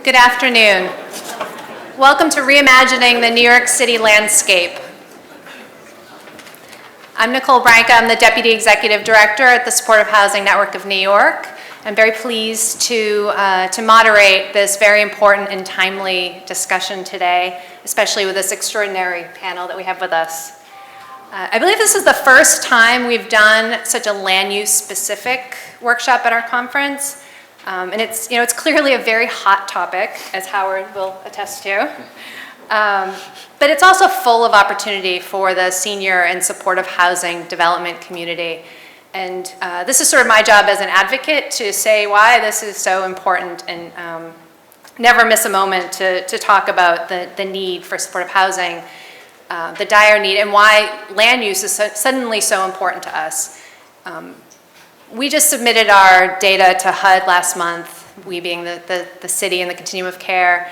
Good afternoon. Welcome to Reimagining the New York City Landscape. I'm Nicole Branca. I'm the Deputy Executive Director at the Supportive Housing Network of New York. I'm very pleased to moderate this very important and timely discussion today, especially with this extraordinary panel that we have with us. I believe this is the first time we've done such a land use specific workshop at our conference. And it's clearly a very hot topic, as Howard will attest to. But it's also full of opportunity for the senior and supportive housing development community. And this is sort of my job as an advocate to say why this is so important and never miss a moment to talk about the need for supportive housing, the dire need, and why land use is suddenly so important to us. We just submitted our data to HUD last month, we being the city and the continuum of care,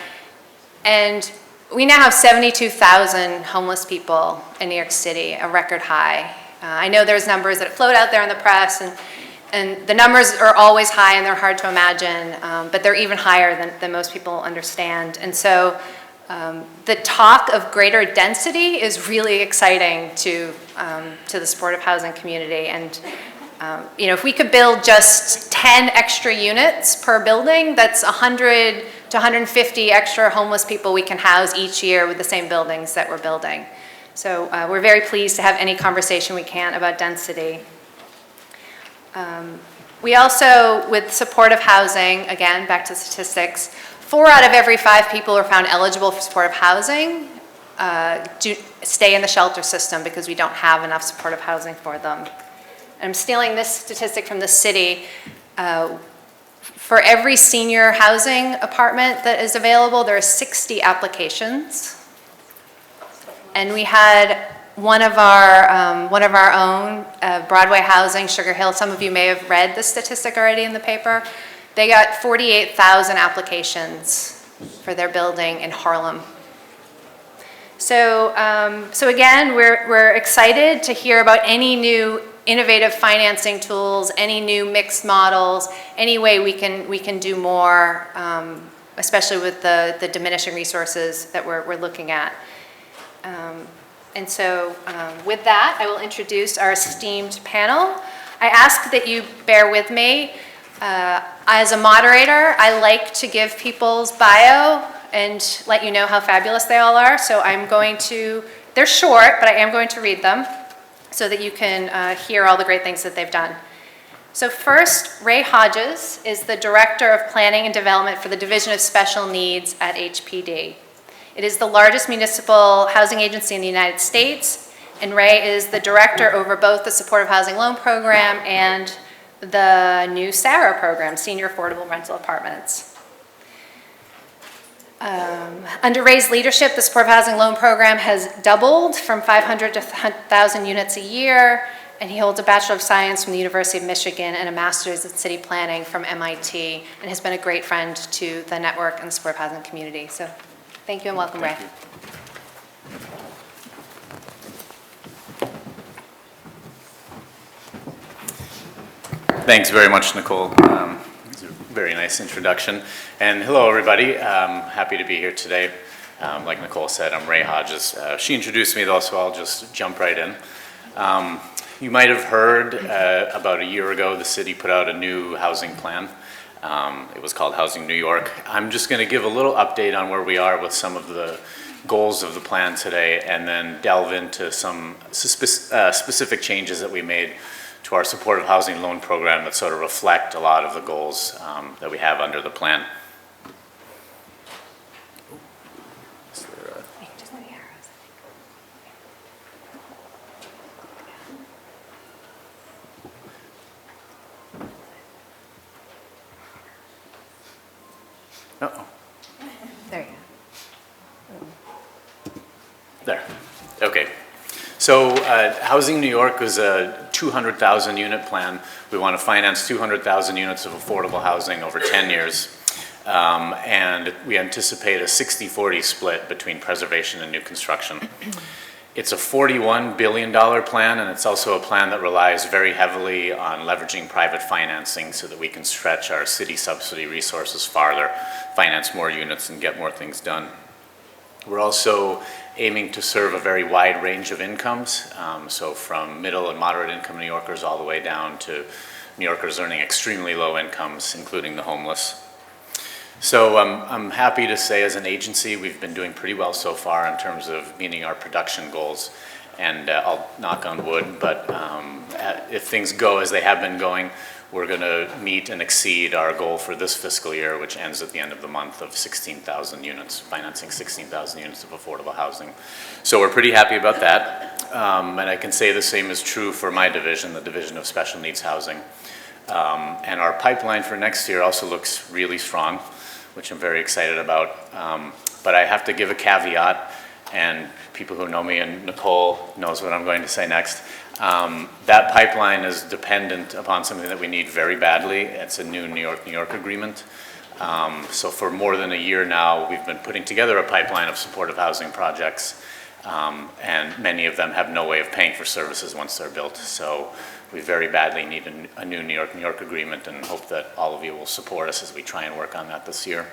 and we now have 72,000 homeless people in New York City, a record high. I know there's numbers that float out there in the press, and the numbers are always high and they're hard to imagine, but they're even higher than most people understand. And so the talk of greater density is really exciting to the supportive housing community. And if we could build just 10 extra units per building, that's 100 to 150 extra homeless people we can house each year with the same buildings that we're building. So we're very pleased to have any conversation we can about density. We also, with supportive housing, again, back to statistics, 4 out of every 5 people who are found eligible for supportive housing do stay in the shelter system because we don't have enough supportive housing for them. I'm stealing this statistic from the city. For every senior housing apartment that is available, there are 60 applications. And we had one of our own, Broadway Housing, Sugar Hill. Some of you may have read this statistic already in the paper. They got 48,000 applications for their building in Harlem. So again, we're excited to hear about any new innovative financing tools, any new mixed models, any way we can do more, especially with the diminishing resources that we're looking at. And so with that, I will introduce our esteemed panel. I ask that you bear with me. As a moderator, I like to give people's bio and let you know how fabulous they all are. So they're short, but I am going to read them so that you can hear all the great things that they've done. So first, Ray Hodges is the Director of Planning and Development for the Division of Special Needs at HPD. It is the largest municipal housing agency in the United States, and Ray is the director over both the Supportive Housing Loan Program and the new SARA program, Senior Affordable Rental Apartments. Under Ray's leadership, the Supportive Housing Loan Program has doubled from 500 to 1,000 units a year, and he holds a Bachelor of Science from the University of Michigan and a Master's in City Planning from MIT, and has been a great friend to the network and the supportive housing community. So thank you and welcome, Ray. Thanks very much, Nicole. Very nice introduction. And hello, everybody. Happy to be here today. Like Nicole said, I'm Ray Hodges. She introduced me, though, so I'll just jump right in. You might have heard about a year ago, the city put out a new housing plan. It was called Housing New York. I'm just going to give a little update on where we are with some of the goals of the plan today, and then delve into some specific changes that we made to our supportive housing loan program that sort of reflect a lot of the goals that we have under the plan. Uh-oh. There you go. There. Okay. So Housing New York was a 200,000 unit plan. We want to finance 200,000 units of affordable housing over 10 years. And we anticipate a 60-40 split between preservation and new construction. It's a $41 billion plan, and it's also a plan that relies very heavily on leveraging private financing so that we can stretch our city subsidy resources farther, finance more units, and get more things done. We're also aiming to serve a very wide range of incomes, so from middle and moderate income New Yorkers all the way down to New Yorkers earning extremely low incomes, including the homeless. So I'm happy to say as an agency, we've been doing pretty well so far in terms of meeting our production goals. And I'll knock on wood, but if things go as they have been going, we're going to meet and exceed our goal for this fiscal year, which ends at the end of the month, of 16,000 units, financing 16,000 units of affordable housing. So we're pretty happy about that. And I can say the same is true for my division, the Division of Special Needs Housing. And our pipeline for next year also looks really strong, which I'm very excited about. But I have to give a caveat, and people who know me and Nicole knows what I'm going to say next. That pipeline is dependent upon something that we need very badly. It's a new New York agreement. So for more than a year now, we've been putting together a pipeline of supportive housing projects, and many of them have no way of paying for services once they're built. So we very badly need a new New York agreement, and hope that all of you will support us as we try and work on that this year.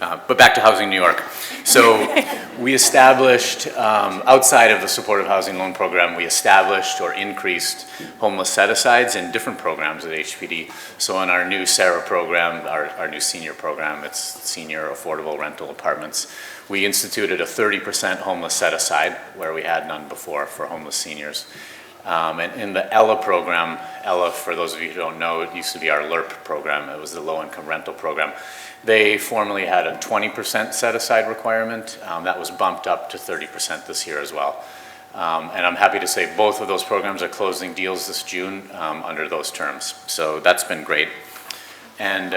But back to Housing New York. So we established, outside of the supportive housing loan program, we established or increased homeless set-asides in different programs at HPD. So in our new SARA program, our new senior program, it's Senior Affordable Rental Apartments, we instituted a 30% homeless set-aside, where we had none before, for homeless seniors. And in the ELA program, ELA, for those of you who don't know, it used to be our LERP program. It was the low-income rental program. They formerly had a 20% set-aside requirement. That was bumped up to 30% this year as well. And I'm happy to say both of those programs are closing deals this June under those terms. So that's been great. And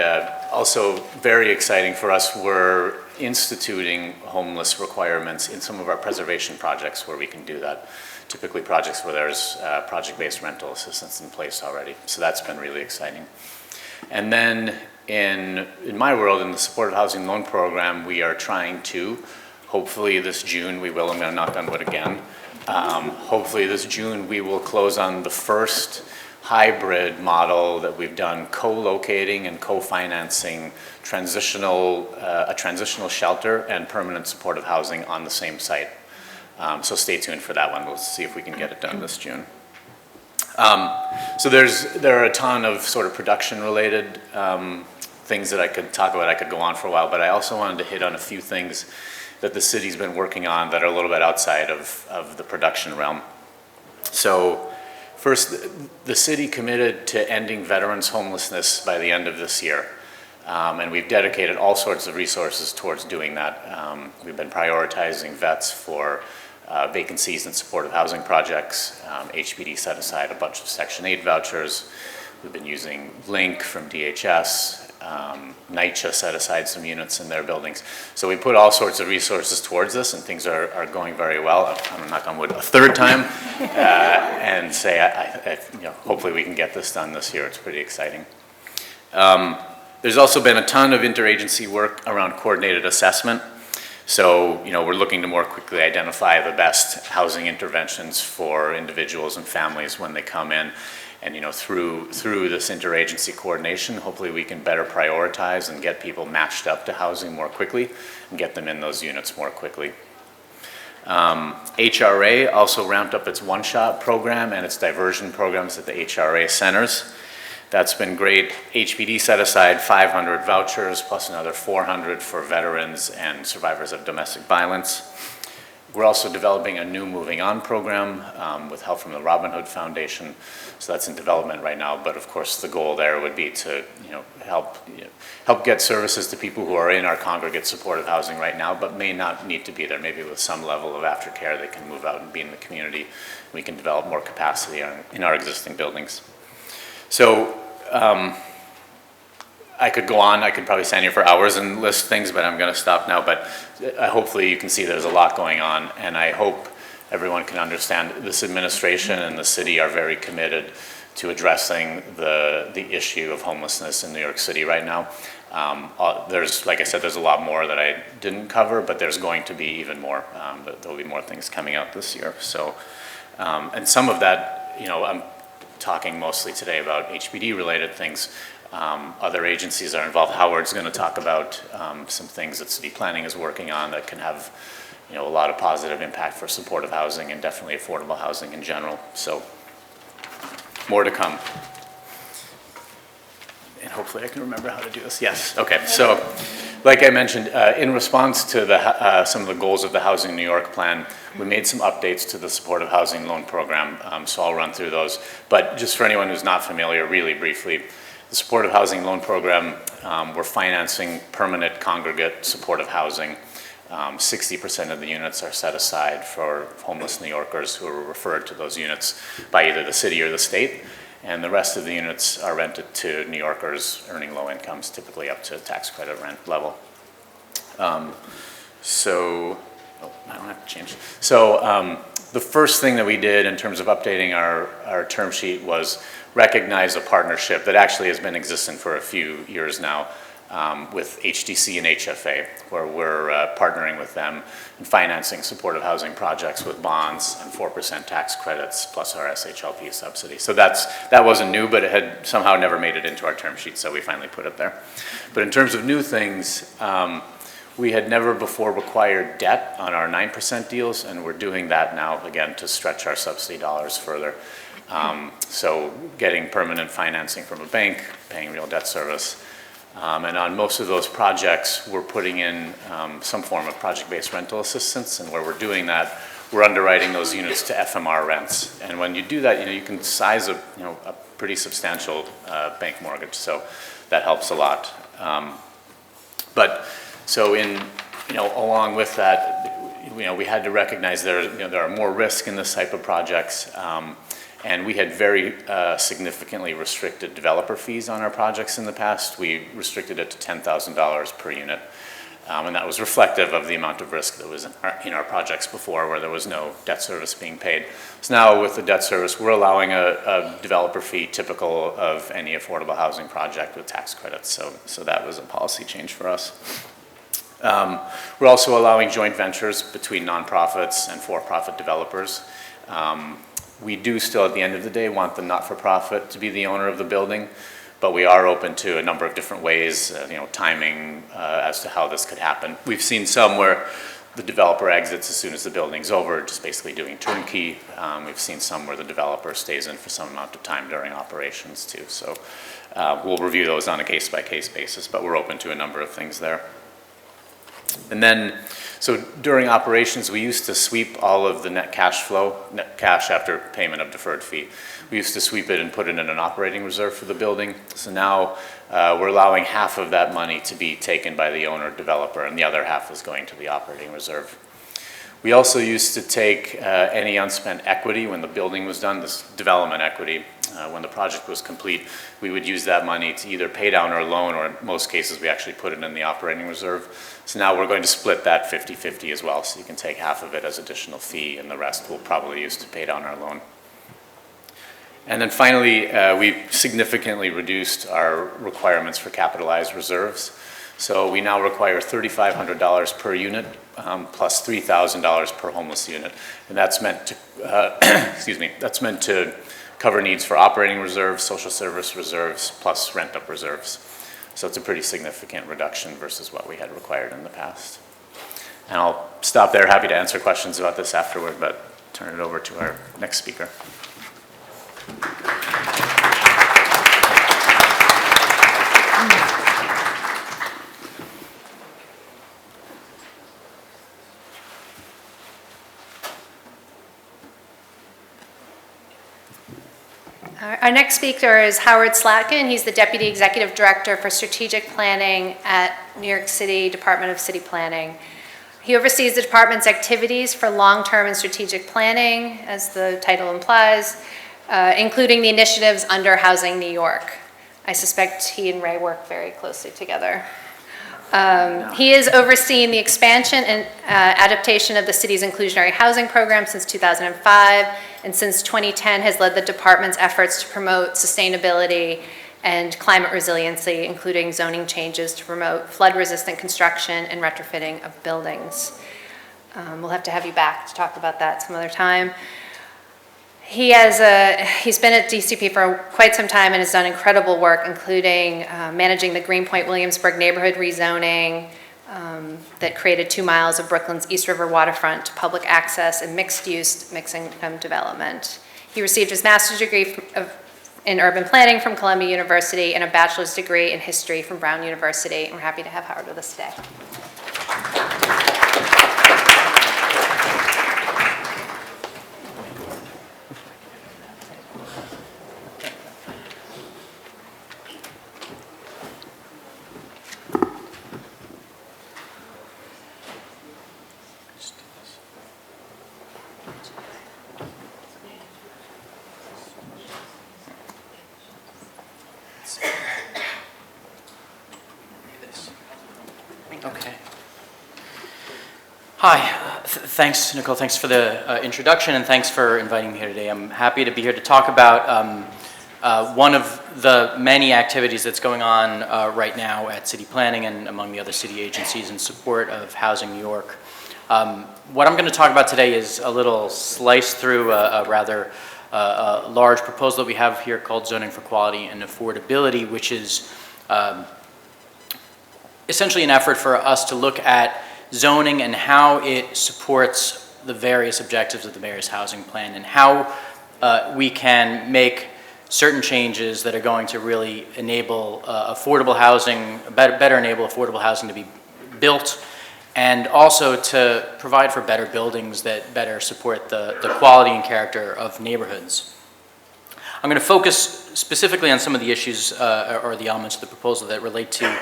also very exciting for us, we're instituting homeless requirements in some of our preservation projects where we can do that. Typically projects where there's project-based rental assistance in place already. So that's been really exciting. And then in my world, in the supportive housing loan program, we are trying to, hopefully this June we will, I'm going to knock on wood again, hopefully this June we will close on the first hybrid model that we've done, co-locating and co-financing a transitional shelter and permanent supportive housing on the same site. So stay tuned for that one. We'll see if we can get it done this June. So there are a ton of sort of production-related things that I could talk about. I could go on for a while, but I also wanted to hit on a few things that the city's been working on that are a little bit outside of the production realm. So first, the city committed to ending veterans' homelessness by the end of this year. And we've dedicated all sorts of resources towards doing that. We've been prioritizing vets for vacancies in supportive housing projects. HPD set aside a bunch of Section 8 vouchers. We've been using Link from DHS. NYCHA set aside some units in their buildings. So we put all sorts of resources towards this, and things are going very well. I'm going to knock on wood a third time and say, hopefully we can get this done this year. It's pretty exciting. There's also been a ton of interagency work around coordinated assessment. So, we're looking to more quickly identify the best housing interventions for individuals and families when they come in. And, through this interagency coordination, hopefully we can better prioritize and get people matched up to housing more quickly and get them in those units more quickly. HRA also ramped up its one-shot program and its diversion programs at the HRA centers. That's been great. HPD set aside 500 vouchers plus another 400 for veterans and survivors of domestic violence. We're also developing a new Moving On program with help from the Robin Hood Foundation. So that's in development right now. But of course, the goal there would be to help get services to people who are in our congregate supportive housing right now, but may not need to be there. Maybe with some level of aftercare, they can move out and be in the community. We can develop more capacity in our existing buildings. So I could go on. I could probably stand here for hours and list things, but I'm going to stop now. But hopefully you can see there's a lot going on, and I hope everyone can understand this administration and the city are very committed to addressing the issue of homelessness in New York City right now. There's, like I said, there's a lot more that I didn't cover, but there's going to be even more. There'll be more things coming out this year. So, and some of that, I'm talking mostly today about HPD-related things. Other agencies are involved. Howard's going to talk about some things that city planning is working on that can have, a lot of positive impact for supportive housing and definitely affordable housing in general. So, more to come. And hopefully I can remember how to do this. Yes, okay. So, like I mentioned, in response to some of the goals of the Housing New York plan, we made some updates to the supportive housing loan program, so I'll run through those. But just for anyone who's not familiar, really briefly, the supportive housing loan program, we're financing permanent congregate supportive housing. 60% of the units are set aside for homeless New Yorkers who are referred to those units by either the city or the state. And the rest of the units are rented to New Yorkers earning low incomes, typically up to tax credit rent level. I don't have to change. So the first thing that we did in terms of updating our term sheet was recognize a partnership that actually has been existent for a few years now with HDC and HFA, where we're partnering with them and financing supportive housing projects with bonds and 4% tax credits plus our SHLP subsidy. So that wasn't new, but it had somehow never made it into our term sheet, so we finally put it there. But in terms of new things, we had never before required debt on our 9% deals, and we're doing that now, again, to stretch our subsidy dollars further. So getting permanent financing from a bank, paying real debt service. And on most of those projects, we're putting in some form of project-based rental assistance, and where we're doing that, we're underwriting those units to FMR rents. And when you do that, you can size a pretty substantial bank mortgage, so that helps a lot. Along with that, we had to recognize there are more risk in this type of projects. And we had very significantly restricted developer fees on our projects in the past. We restricted it to $10,000 per unit. And that was reflective of the amount of risk that was in our projects before, where there was no debt service being paid. So now with the debt service, we're allowing a developer fee typical of any affordable housing project with tax credits. So that was a policy change for us. We're also allowing joint ventures between nonprofits and for-profit developers. We do still, at the end of the day, want the not-for-profit to be the owner of the building, but we are open to a number of different ways, timing as to how this could happen. We've seen some where the developer exits as soon as the building's over, just basically doing turnkey. We've seen some where the developer stays in for some amount of time during operations too. So we'll review those on a case-by-case basis, but we're open to a number of things there. And then, so during operations, we used to sweep all of the net cash flow, net cash after payment of deferred fee. We used to sweep it and put it in an operating reserve for the building. So now we're allowing half of that money to be taken by the owner developer, and the other half is going to the operating reserve. We also used to take any unspent equity when the building was done, this development equity. When the project was complete, we would use that money to either pay down our loan, or in most cases, we actually put it in the operating reserve. So now we're going to split that 50-50 as well, so you can take half of it as additional fee, and the rest we'll probably use to pay down our loan. And then finally, we've significantly reduced our requirements for capitalized reserves. So we now require $3,500 per unit, plus $3,000 per homeless unit. And that's meant to, that's meant to cover needs for operating reserves, social service reserves, plus rent-up reserves. So it's a pretty significant reduction versus what we had required in the past. And I'll stop there. Happy to answer questions about this afterward, but turn it over to our next speaker. Our next speaker is Howard Slatkin. He's the Deputy Executive Director for Strategic Planning at New York City Department of City Planning. He oversees the department's activities for long-term and strategic planning, as the title implies, including the initiatives under Housing New York. I suspect he and Ray work very closely together. He has overseen the expansion and adaptation of the city's inclusionary housing program since 2005, and since 2010 has led the department's efforts to promote sustainability and climate resiliency, including zoning changes to promote flood-resistant construction and retrofitting of buildings. We'll have to have you back to talk about that some other time. He's been at DCP for quite some time and has done incredible work, including managing the Greenpoint Williamsburg neighborhood rezoning that created 2 miles of Brooklyn's East River waterfront to public access and mixed-use, mixed-income development. He received his master's degree in urban planning from Columbia University and a bachelor's degree in history from Brown University. And we're happy to have Howard with us today. Okay. Hi, thanks Nicole, thanks for the introduction and thanks for inviting me here today. I'm happy to be here to talk about one of the many activities that's going on right now at city planning and among the other city agencies in support of Housing New York. What I'm going to talk about today is a little slice through a rather large proposal that we have here called Zoning for Quality and Affordability, which is essentially an effort for us to look at zoning and how it supports the various objectives of the mayor's housing plan and how we can make certain changes that are going to really enable affordable housing, better enable affordable housing to be built, and also to provide for better buildings that better support the quality and character of neighborhoods. I'm going to focus specifically on some of the issues or the elements of the proposal that relate to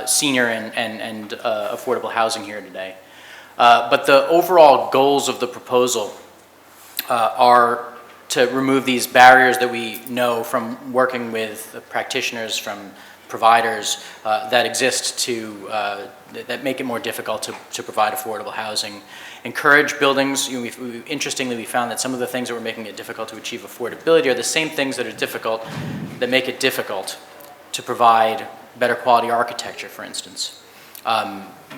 senior and affordable housing here today. But the overall goals of the proposal are to remove these barriers that we know from working with practitioners, from providers that exist to, that make it more difficult to provide affordable housing. Encourage buildings. Interestingly, we found that some of the things that were making it difficult to achieve affordability are the same things that are difficult, that make it difficult to provide better quality architecture, for instance.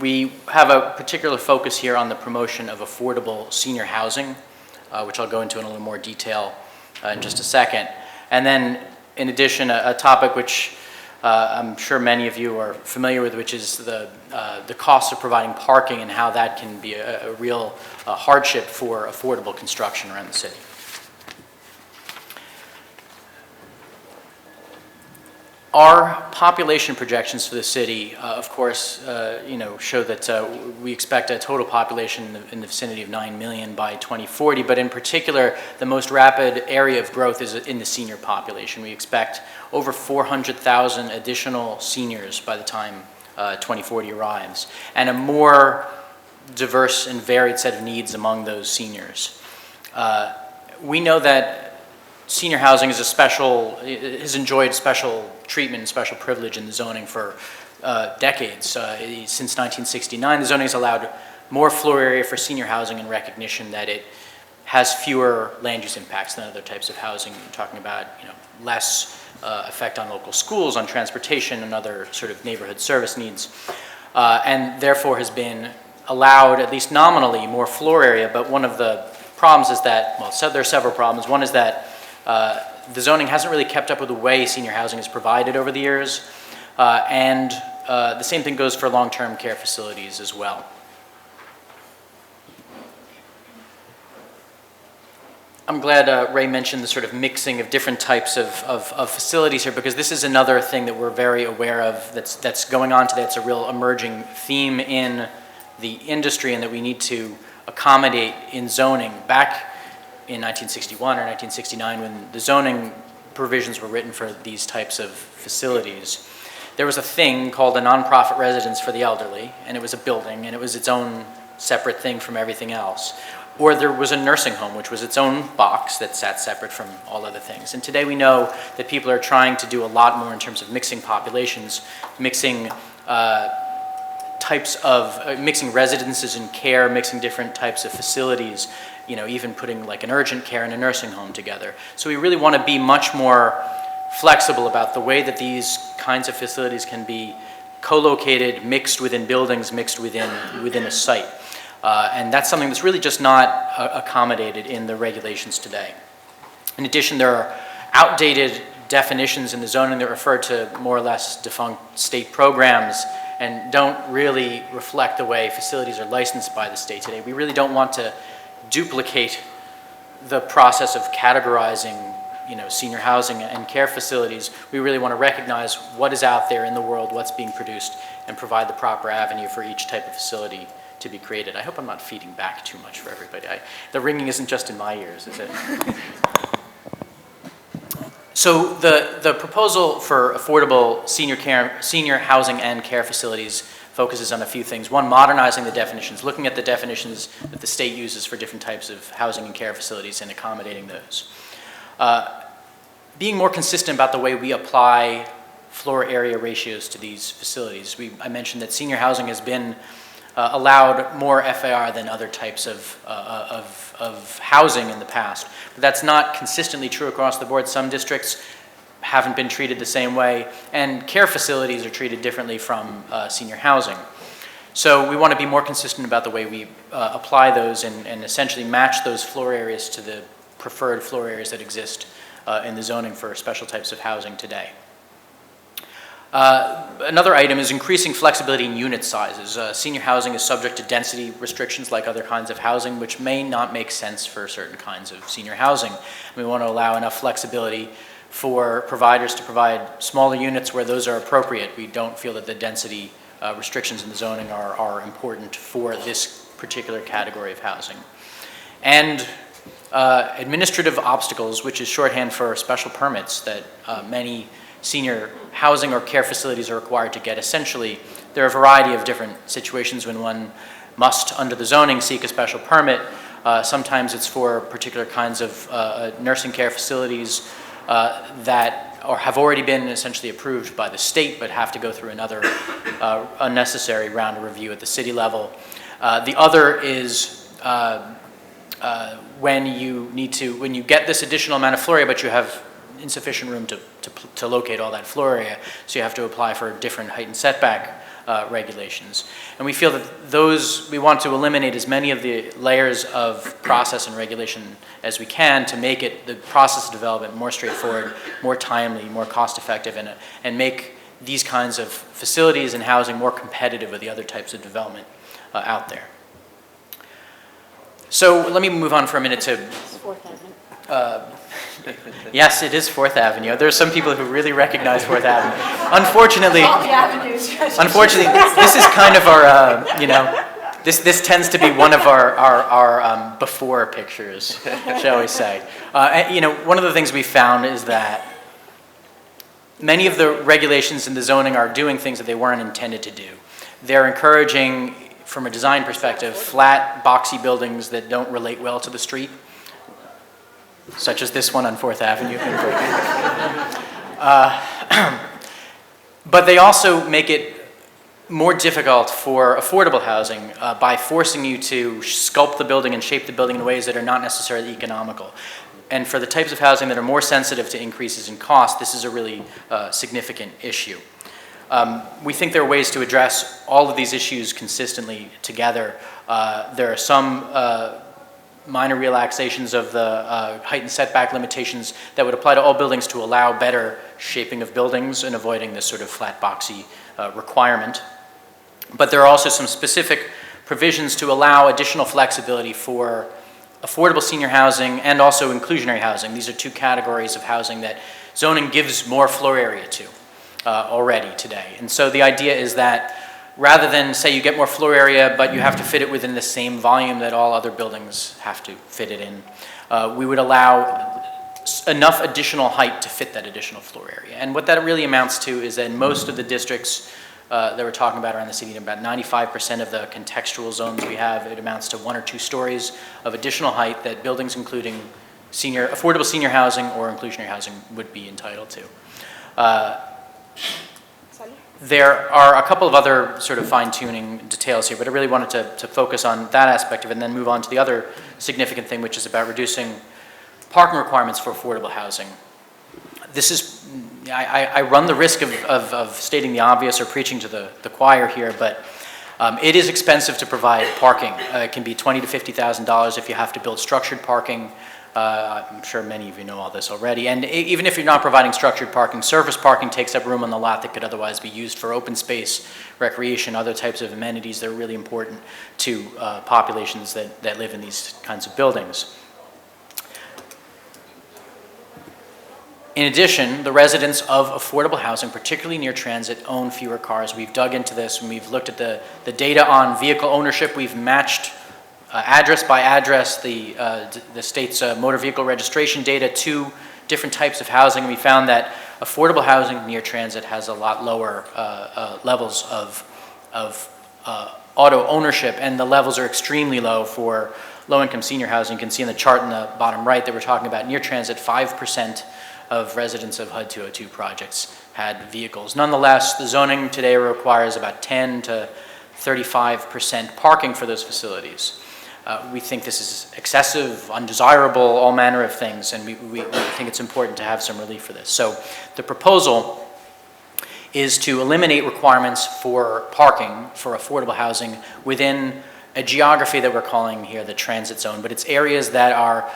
We have a particular focus here on the promotion of affordable senior housing, which I'll go into in a little more detail in just a second. And then, in addition, a topic which I'm sure many of you are familiar with, which is the cost of providing parking and how that can be a real hardship for affordable construction around the city. Our population projections for the city, of course, show that we expect a total population in the vicinity of 9 million by 2040, but in particular, the most rapid area of growth is in the senior population. We expect over 400,000 additional seniors by the time 2040 arrives, and a more diverse and varied set of needs among those seniors. We know that senior housing is has enjoyed special treatment and special privilege in the zoning for decades. Since 1969, the zoning has allowed more floor area for senior housing in recognition that it has fewer land use impacts than other types of housing. You're talking about less effect on local schools, on transportation, and other sort of neighborhood service needs, and therefore has been allowed, at least nominally, more floor area. But one of the problems is that, well, so there are several problems. One is that the zoning hasn't really kept up with the way senior housing is provided over the years, and the same thing goes for long-term care facilities as well. I'm glad Ray mentioned the sort of mixing of different types of facilities here, because this is another thing that we're very aware of that's going on today. It's a real emerging theme in the industry and that we need to accommodate in zoning. Back in 1961 or 1969, when the zoning provisions were written for these types of facilities, there was a thing called a nonprofit residence for the elderly, and it was a building, and it was its own separate thing from everything else. Or there was a nursing home, which was its own box that sat separate from all other things. And today we know that people are trying to do a lot more in terms of mixing populations, mixing mixing residences and care, mixing different types of facilities, even putting like an urgent care and a nursing home together. So we really want to be much more flexible about the way that these kinds of facilities can be co-located, mixed within buildings, mixed within a site. And that's something that's really just not accommodated in the regulations today. In addition, there are outdated definitions in the zoning that refer to more or less defunct state programs and don't really reflect the way facilities are licensed by the state today. We really don't want to duplicate the process of categorizing, senior housing and care facilities. We really want to recognize what is out there in the world, what's being produced, and provide the proper avenue for each type of facility to be created. I hope I'm not feeding back too much for everybody. The ringing isn't just in my ears, is it? So the proposal for affordable senior housing and care facilities focuses on a few things. One, modernizing the definitions, looking at the definitions that the state uses for different types of housing and care facilities and accommodating those. Being more consistent about the way we apply floor area ratios to these facilities. I mentioned that senior housing has been allowed more FAR than other types of housing in the past. But that's not consistently true across the board. Some districts haven't been treated the same way, and care facilities are treated differently from senior housing. So we want to be more consistent about the way we apply those and essentially match those floor areas to the preferred floor areas that exist in the zoning for special types of housing today. Another item is increasing flexibility in unit sizes. Senior housing is subject to density restrictions like other kinds of housing, which may not make sense for certain kinds of senior housing. We want to allow enough flexibility for providers to provide smaller units where those are appropriate. We don't feel that the density restrictions in the zoning are important for this particular category of housing. And administrative obstacles, which is shorthand for special permits that many senior housing or care facilities are required to get. Essentially, there are a variety of different situations when one must, under the zoning, seek a special permit. Sometimes it's for particular kinds of nursing care facilities that have already been essentially approved by the state but have to go through another unnecessary round of review at the city level. The other is when you get this additional amount of floor area but you have insufficient room to locate all that floor area, so you have to apply for different height and setback regulations. And we feel that we want to eliminate as many of the layers of process and regulation as we can to make the process of development more straightforward, more timely, more cost effective, and make these kinds of facilities and housing more competitive with the other types of development out there. So let me move on for a minute to yes, it is 4th Avenue. There are some people who really recognize 4th Avenue. Unfortunately, this is kind of our, this tends to be one of our before pictures, shall we say. One of the things we found is that many of the regulations in the zoning are doing things that they weren't intended to do. They're encouraging, from a design perspective, flat, boxy buildings that don't relate well to the street, such as this one on 4th Avenue. But they also make it more difficult for affordable housing by forcing you to sculpt the building and shape the building in ways that are not necessarily economical. And for the types of housing that are more sensitive to increases in cost, this is a really significant issue. We think there are ways to address all of these issues consistently together. There are some minor relaxations of the height and setback limitations that would apply to all buildings to allow better shaping of buildings and avoiding this sort of flat boxy requirement. But there are also some specific provisions to allow additional flexibility for affordable senior housing and also inclusionary housing. These are two categories of housing that zoning gives more floor area to already today. And so the idea is that rather than say you get more floor area, but you have to fit it within the same volume that all other buildings have to fit it in, we would allow enough additional height to fit that additional floor area. And what that really amounts to is that in most of the districts that we're talking about around the city, about 95% of the contextual zones we have, it amounts to 1 or 2 stories of additional height that buildings including affordable senior housing or inclusionary housing would be entitled to. There are a couple of other sort of fine-tuning details here, but I really wanted to focus on that aspect of it and then move on to the other significant thing, which is about reducing parking requirements for affordable housing. this is, I run the risk of stating the obvious or preaching to the choir here, but it is expensive to provide parking. It can be $20,000 to $50,000 if you have to build structured parking. I'm sure many of you know all this already. And even if you're not providing structured parking, surface parking takes up room on the lot that could otherwise be used for open space, recreation, other types of amenities that are really important to populations that live in these kinds of buildings. In addition, the residents of affordable housing, particularly near transit, own fewer cars. We've dug into this and we've looked at the data on vehicle ownership. We've matched address by address the state's motor vehicle registration data to different types of housing. We found that affordable housing near transit has a lot lower levels of auto ownership, and the levels are extremely low for low-income senior housing. You can see in the chart in the bottom right that we're talking about near transit, 5% of residents of HUD 202 projects had vehicles. Nonetheless, the zoning today requires about 10 to 35% parking for those facilities. We think this is excessive, undesirable, all manner of things, and we think it's important to have some relief for this. So the proposal is to eliminate requirements for parking for affordable housing within a geography that we're calling here the transit zone, but it's areas that are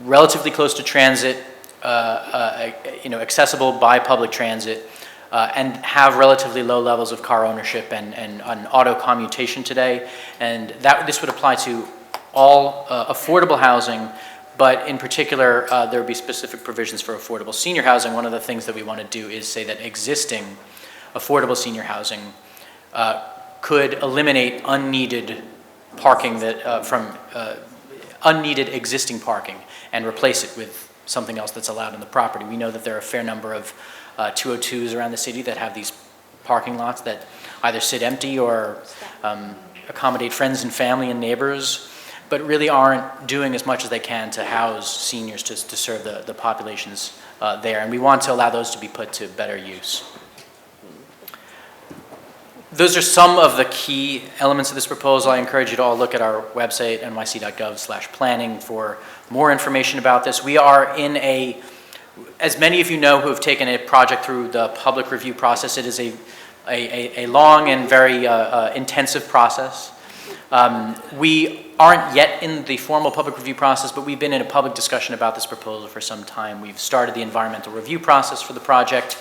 relatively close to transit, accessible by public transit, and have relatively low levels of car ownership and auto commutation today. And this would apply to all affordable housing, but in particular, there would be specific provisions for affordable senior housing. One of the things that we want to do is say that existing affordable senior housing could eliminate unneeded parking unneeded existing parking and replace it with something else that's allowed in the property. We know that there are a fair number of 202s around the city that have these parking lots that either sit empty or accommodate friends and family and neighbors, but really aren't doing as much as they can to house seniors to serve the populations there. And we want to allow those to be put to better use. Those are some of the key elements of this proposal. I encourage you to all look at our website, nyc.gov/planning, for more information about this. We are in as many of you know who have taken a project through the public review process, it is a long and very intensive process. We aren't yet in the formal public review process, but we've been in a public discussion about this proposal for some time. We've started the environmental review process for the project.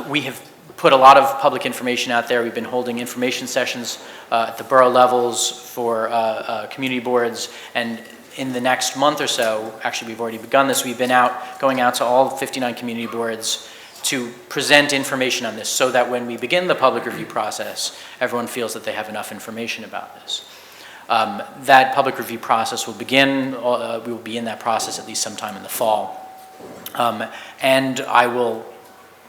We have put a lot of public information out there. We've been holding information sessions at the borough levels for community boards, and in the next month or so, actually we've already begun this, we've been going out to all 59 community boards to present information on this so that when we begin the public review process, everyone feels that they have enough information about this. That public review process will begin, we will be in that process at least sometime in the fall. And I will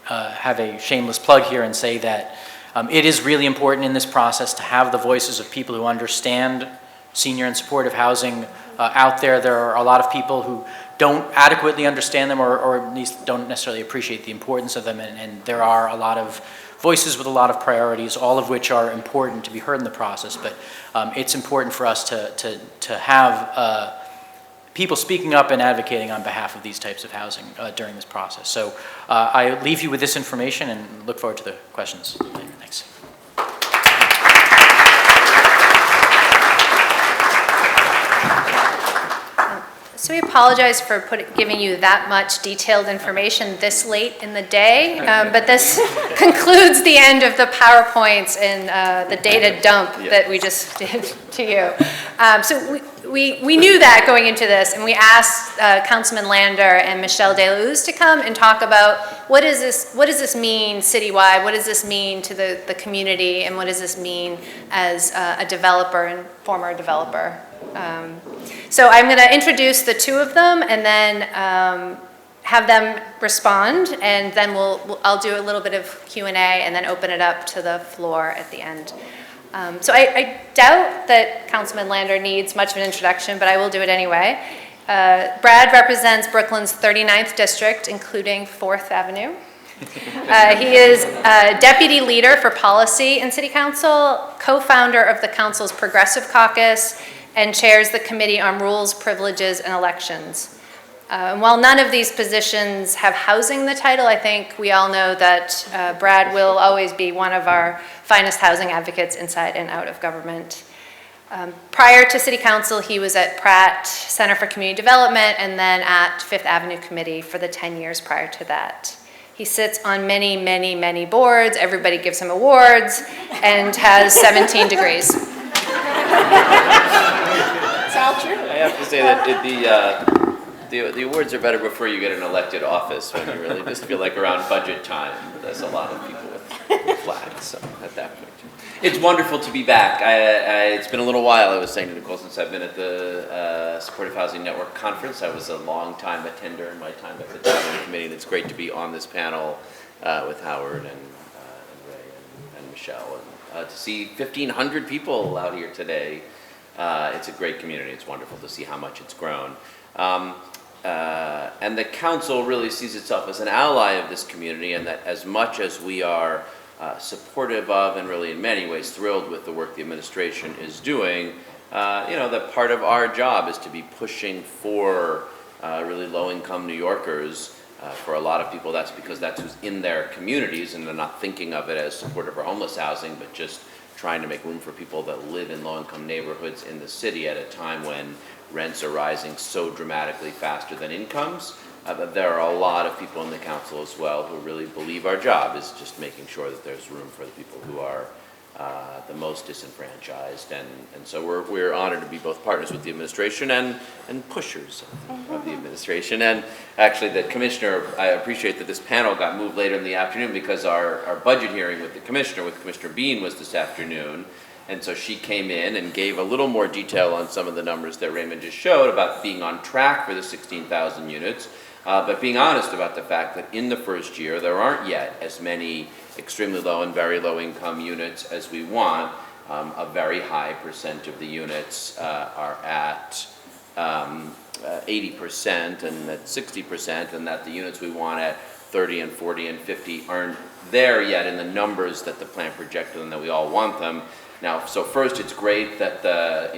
have a shameless plug here and say that it is really important in this process to have the voices of people who understand senior and supportive housing out there. There are a lot of people who don't adequately understand them or at least don't necessarily appreciate the importance of them, and there are a lot of voices with a lot of priorities, all of which are important to be heard in the process, but it's important for us to have people speaking up and advocating on behalf of these types of housing during this process. So I leave you with this information and look forward to the questions later. Thanks. So we apologize for giving you that much detailed information this late in the day, but this concludes the end of the PowerPoints and the data dump that we just did to you. So we knew that going into this, and we asked Councilman Lander and Michelle DeLuz to come and talk about what does this mean citywide, what does this mean to the community, and what does this mean as a developer and former developer. So I'm going to introduce the two of them and then have them respond, and then I'll do a little bit of Q&A and then open it up to the floor at the end. So I doubt that Councilman Lander needs much of an introduction, but I will do it anyway. Brad represents Brooklyn's 39th district, including 4th Avenue. He is Deputy Leader for Policy in City Council, co-founder of the Council's Progressive Caucus, and chairs the Committee on Rules, Privileges, and Elections. While none of these positions have housing in the title, I think we all know that Brad will always be one of our finest housing advocates inside and out of government. Prior to City Council, he was at Pratt Center for Community Development and then at Fifth Avenue Committee for the 10 years prior to that. He sits on many, many, many boards. Everybody gives him awards and has 17 degrees. It's all true. I have to say that the awards are better before you get an elected office, when you really just feel like around budget time. There's a lot of people with flags, so at that point. It's wonderful to be back. It's been a little while, I was saying to Nicole, since I've been at the Supportive Housing Network Conference. I was a long-time attender in my time at the Dept Committee, and it's great to be on this panel with Howard and Ray and Michelle. And to see 1,500 people out here today, it's a great community. It's wonderful to see how much it's grown. And the council really sees itself as an ally of this community, and that as much as we are supportive of and really in many ways thrilled with the work the administration is doing, that part of our job is to be pushing for really low-income New Yorkers. For a lot of people, that's because that's who's in their communities, and they're not thinking of it as supportive for homeless housing, but just trying to make room for people that live in low-income neighborhoods in the city at a time when rents are rising so dramatically faster than incomes. But there are a lot of people in the council as well who really believe our job is just making sure that there's room for the people who are the most disenfranchised. And so we're honored to be both partners with the administration and pushers of the administration. And actually the commissioner, I appreciate that this panel got moved later in the afternoon because our budget hearing with Commissioner Bean was this afternoon. And so she came in and gave a little more detail on some of the numbers that Raymond just showed about being on track for the 16,000 units. But being honest about the fact that in the first year, there aren't yet as many extremely low and very low income units as we want. A very high percent of the units are at 80% and at 60%, and that the units we want at 30 and 40 and 50 aren't there yet in the numbers that the plan projected and that we all want them. Now, so first, it's great that the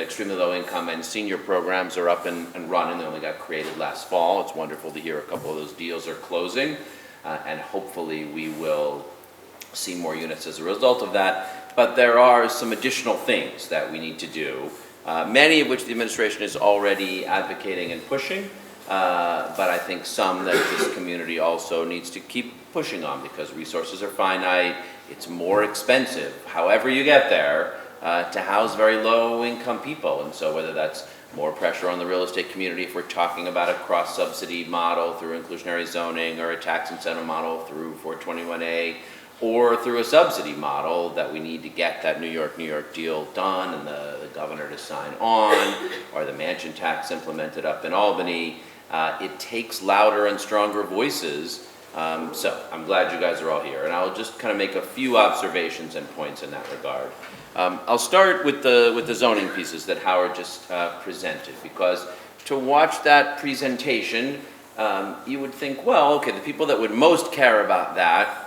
extremely low income and senior programs are up and running. They only got created last fall. It's wonderful to hear a couple of those deals are closing, and hopefully we will see more units as a result of that. But there are some additional things that we need to do, many of which the administration is already advocating and pushing, but I think some that this community also needs to keep pushing on because resources are finite. It's more expensive, however you get there, to house very low income people. And so whether that's more pressure on the real estate community if we're talking about a cross-subsidy model through inclusionary zoning or a tax incentive model through 421A, or through a subsidy model that we need to get that New York deal done and the governor to sign on, or the mansion tax implemented up in Albany, it takes louder and stronger voices. So I'm glad you guys are all here, and I'll just kind of make a few observations and points in that regard. I'll start with the zoning pieces that Howard just presented, because to watch that presentation, you would think, well, okay, the people that would most care about that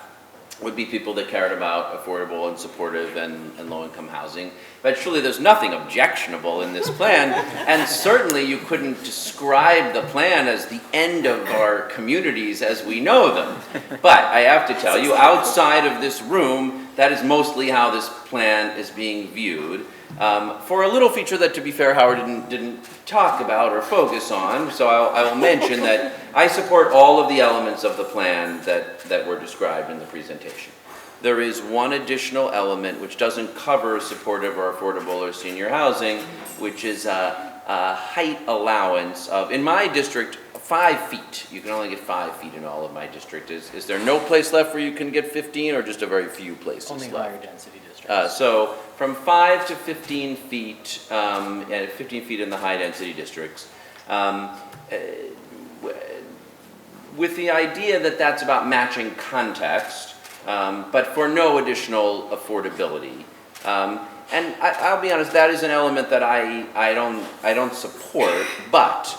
would be people that cared about affordable and supportive and low-income housing. But truly, there's nothing objectionable in this plan, and certainly you couldn't describe the plan as the end of our communities as we know them. But I have to tell you, outside of this room, that is mostly how this plan is being viewed. For a little feature that, to be fair, Howard didn't talk about or focus on, so I will mention that I support all of the elements of the plan that were described in the presentation. There is one additional element which doesn't cover supportive or affordable or senior housing, which is a height allowance of, in my district, 5 feet. You can only get 5 feet in all of my district. Is there no place left where you can get 15, or just a very few places Only left? higher density districts. So from 5 to 15 feet, and 15 feet in the high density districts, with the idea that that's about matching context, but for no additional affordability. And I'll be honest, that is an element that I don't support, but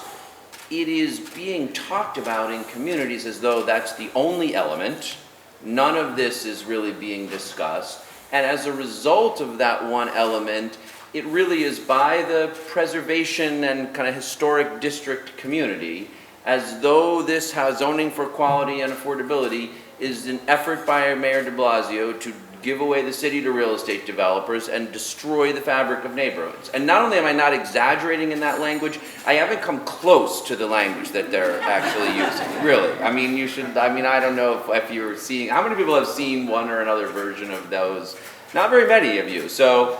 it is being talked about in communities as though that's the only element. None of this is really being discussed. And as a result of that one element, it really is by the preservation and kind of historic district community, as though this zoning for quality and affordability is an effort by Mayor de Blasio to give away the city to real estate developers and destroy the fabric of neighborhoods. And not only am I not exaggerating in that language, I haven't come close to the language that they're actually using, really. I mean, I don't know if you're seeing, how many people have seen one or another version of those? Not very many of you. So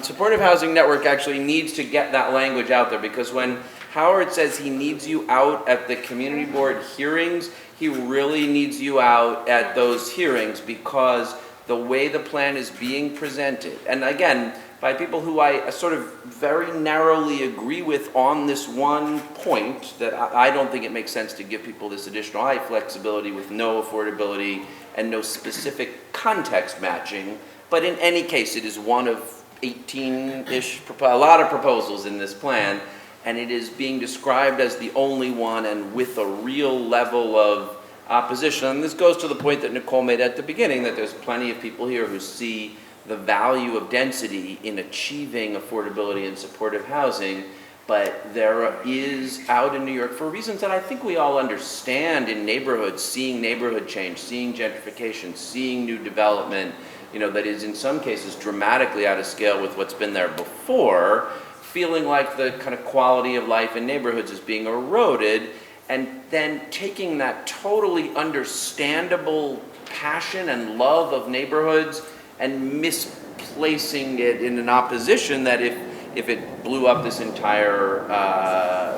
Supportive Housing Network actually needs to get that language out there, because when Howard says he needs you out at the community board hearings, he really needs you out at those hearings, because the way the plan is being presented, and again, by people who I sort of very narrowly agree with on this one point, that I don't think it makes sense to give people this additional high flexibility with no affordability and no specific context matching. But in any case, it is one of 18-ish, a lot of proposals in this plan, and it is being described as the only one and with a real level of opposition. And this goes to the point that Nicole made at the beginning, that there's plenty of people here who see the value of density in achieving affordability and supportive housing, but there is out in New York, for reasons that I think we all understand, in neighborhoods, seeing neighborhood change, seeing gentrification, seeing new development, that is in some cases dramatically out of scale with what's been there before, feeling like the kind of quality of life in neighborhoods is being eroded. And then taking that totally understandable passion and love of neighborhoods and misplacing it in an opposition that if it blew up this entire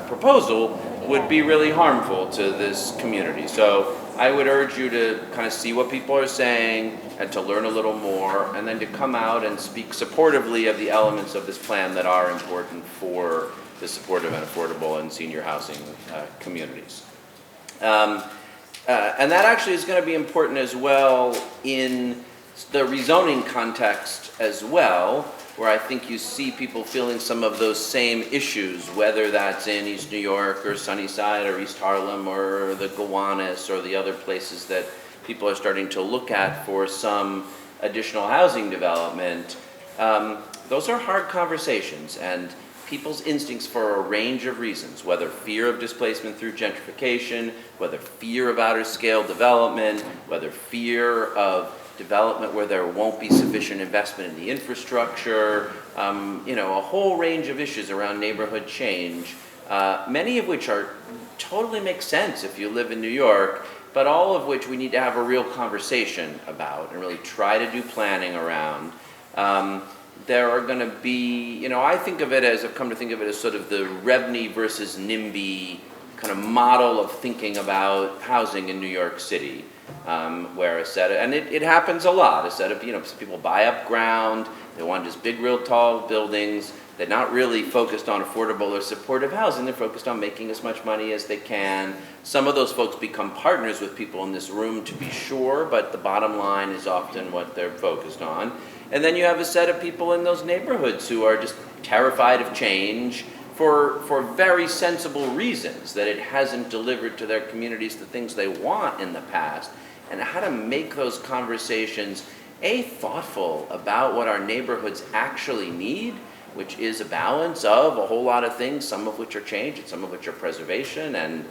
proposal would be really harmful to this community. So I would urge you to kind of see what people are saying and to learn a little more, and then to come out and speak supportively of the elements of this plan that are important for the supportive and affordable and senior housing communities. And that actually is going to be important as well in the rezoning context as well, where I think you see people feeling some of those same issues, whether that's in East New York or Sunnyside or East Harlem or the Gowanus or the other places that people are starting to look at for some additional housing development. Those are hard conversations, and people's instincts, for a range of reasons, whether fear of displacement through gentrification, whether fear of outer scale development, whether fear of development where there won't be sufficient investment in the infrastructure, a whole range of issues around neighborhood change, many of which totally make sense if you live in New York, but all of which we need to have a real conversation about and really try to do planning around. There are going to be, I've come to think of it as sort of the REBNY versus NIMBY kind of model of thinking about housing in New York City, where it happens a lot, people buy up ground, they want just big, real tall buildings, they're not really focused on affordable or supportive housing, they're focused on making as much money as they can. Some of those folks become partners with people in this room, to be sure, but the bottom line is often what they're focused on. And then you have a set of people in those neighborhoods who are just terrified of change for very sensible reasons, that it hasn't delivered to their communities the things they want in the past, and how to make those conversations, thoughtful about what our neighborhoods actually need, which is a balance of a whole lot of things, some of which are change and some of which are preservation, and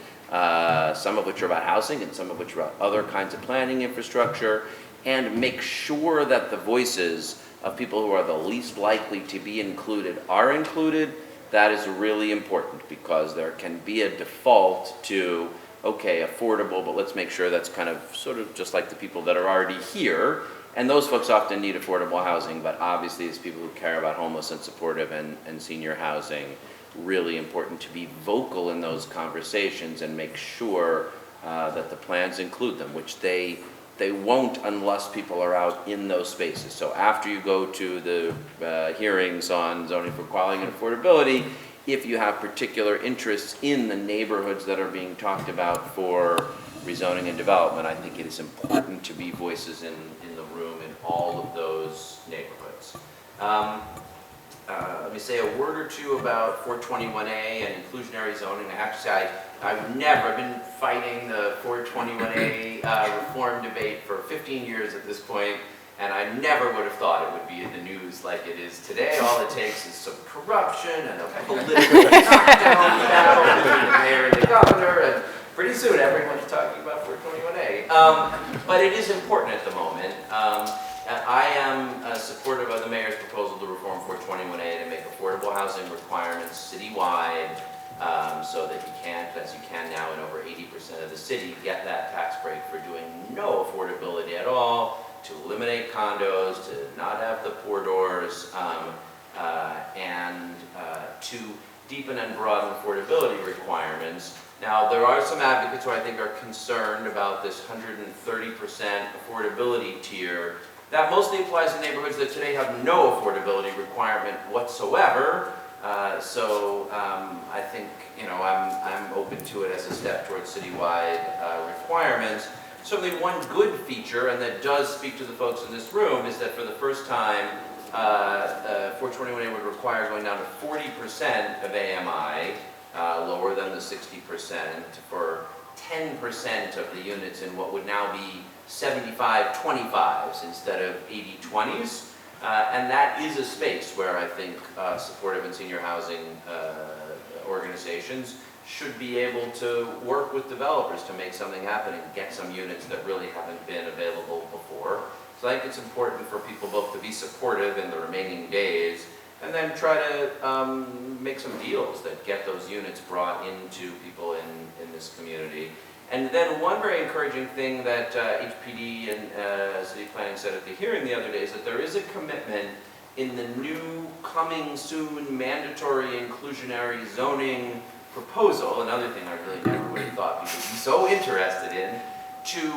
some of which are about housing and some of which are about other kinds of planning infrastructure, and make sure that the voices of people who are the least likely to be included are included. That is really important, because there can be a default to, okay, affordable, but let's make sure that's kind of sort of just like the people that are already here. And those folks often need affordable housing, but obviously it's people who care about homeless and supportive and senior housing. Really important to be vocal in those conversations and make sure that the plans include them, which they won't unless people are out in those spaces. So after you go to the hearings on zoning for quality and affordability, if you have particular interests in the neighborhoods that are being talked about for rezoning and development, I think it is important to be voices in the room in all of those neighborhoods. Let me say a word or two about 421A and inclusionary zoning. Actually, I've never been fighting the 421A reform debate for 15 years at this point, And I never would have thought it would be in the news like it is today. All it takes is some corruption and a political knockdown battle between the mayor and the governor, and pretty soon everyone's talking about 421A. But it is important at the moment. I am supportive of the mayor's proposal to reform 421A to make affordable housing requirements citywide, so that you can, as you can now in over 80% of the city, get that tax break for doing no affordability at all, to eliminate condos, to not have the poor doors, and to deepen and broaden affordability requirements. Now, there are some advocates who I think are concerned about this 130% affordability tier. That mostly applies to neighborhoods that today have no affordability requirement whatsoever. I think, I'm open to it as a step towards citywide requirements. Certainly one good feature, and that does speak to the folks in this room, is that for the first time, 421A would require going down to 40% of AMI, lower than the 60%, for 10% of the units in what would now be 75-25s instead of 80-20s. And that is a space where I think supportive and senior housing organizations should be able to work with developers to make something happen and get some units that really haven't been available before. So I think it's important for people both to be supportive in the remaining days and then try to make some deals that get those units brought into people in this community. And then one very encouraging thing that HPD and City Planning said at the hearing the other day is that there is a commitment in the new, coming soon, mandatory inclusionary zoning proposal, another thing I really never would have thought people would be so interested in, to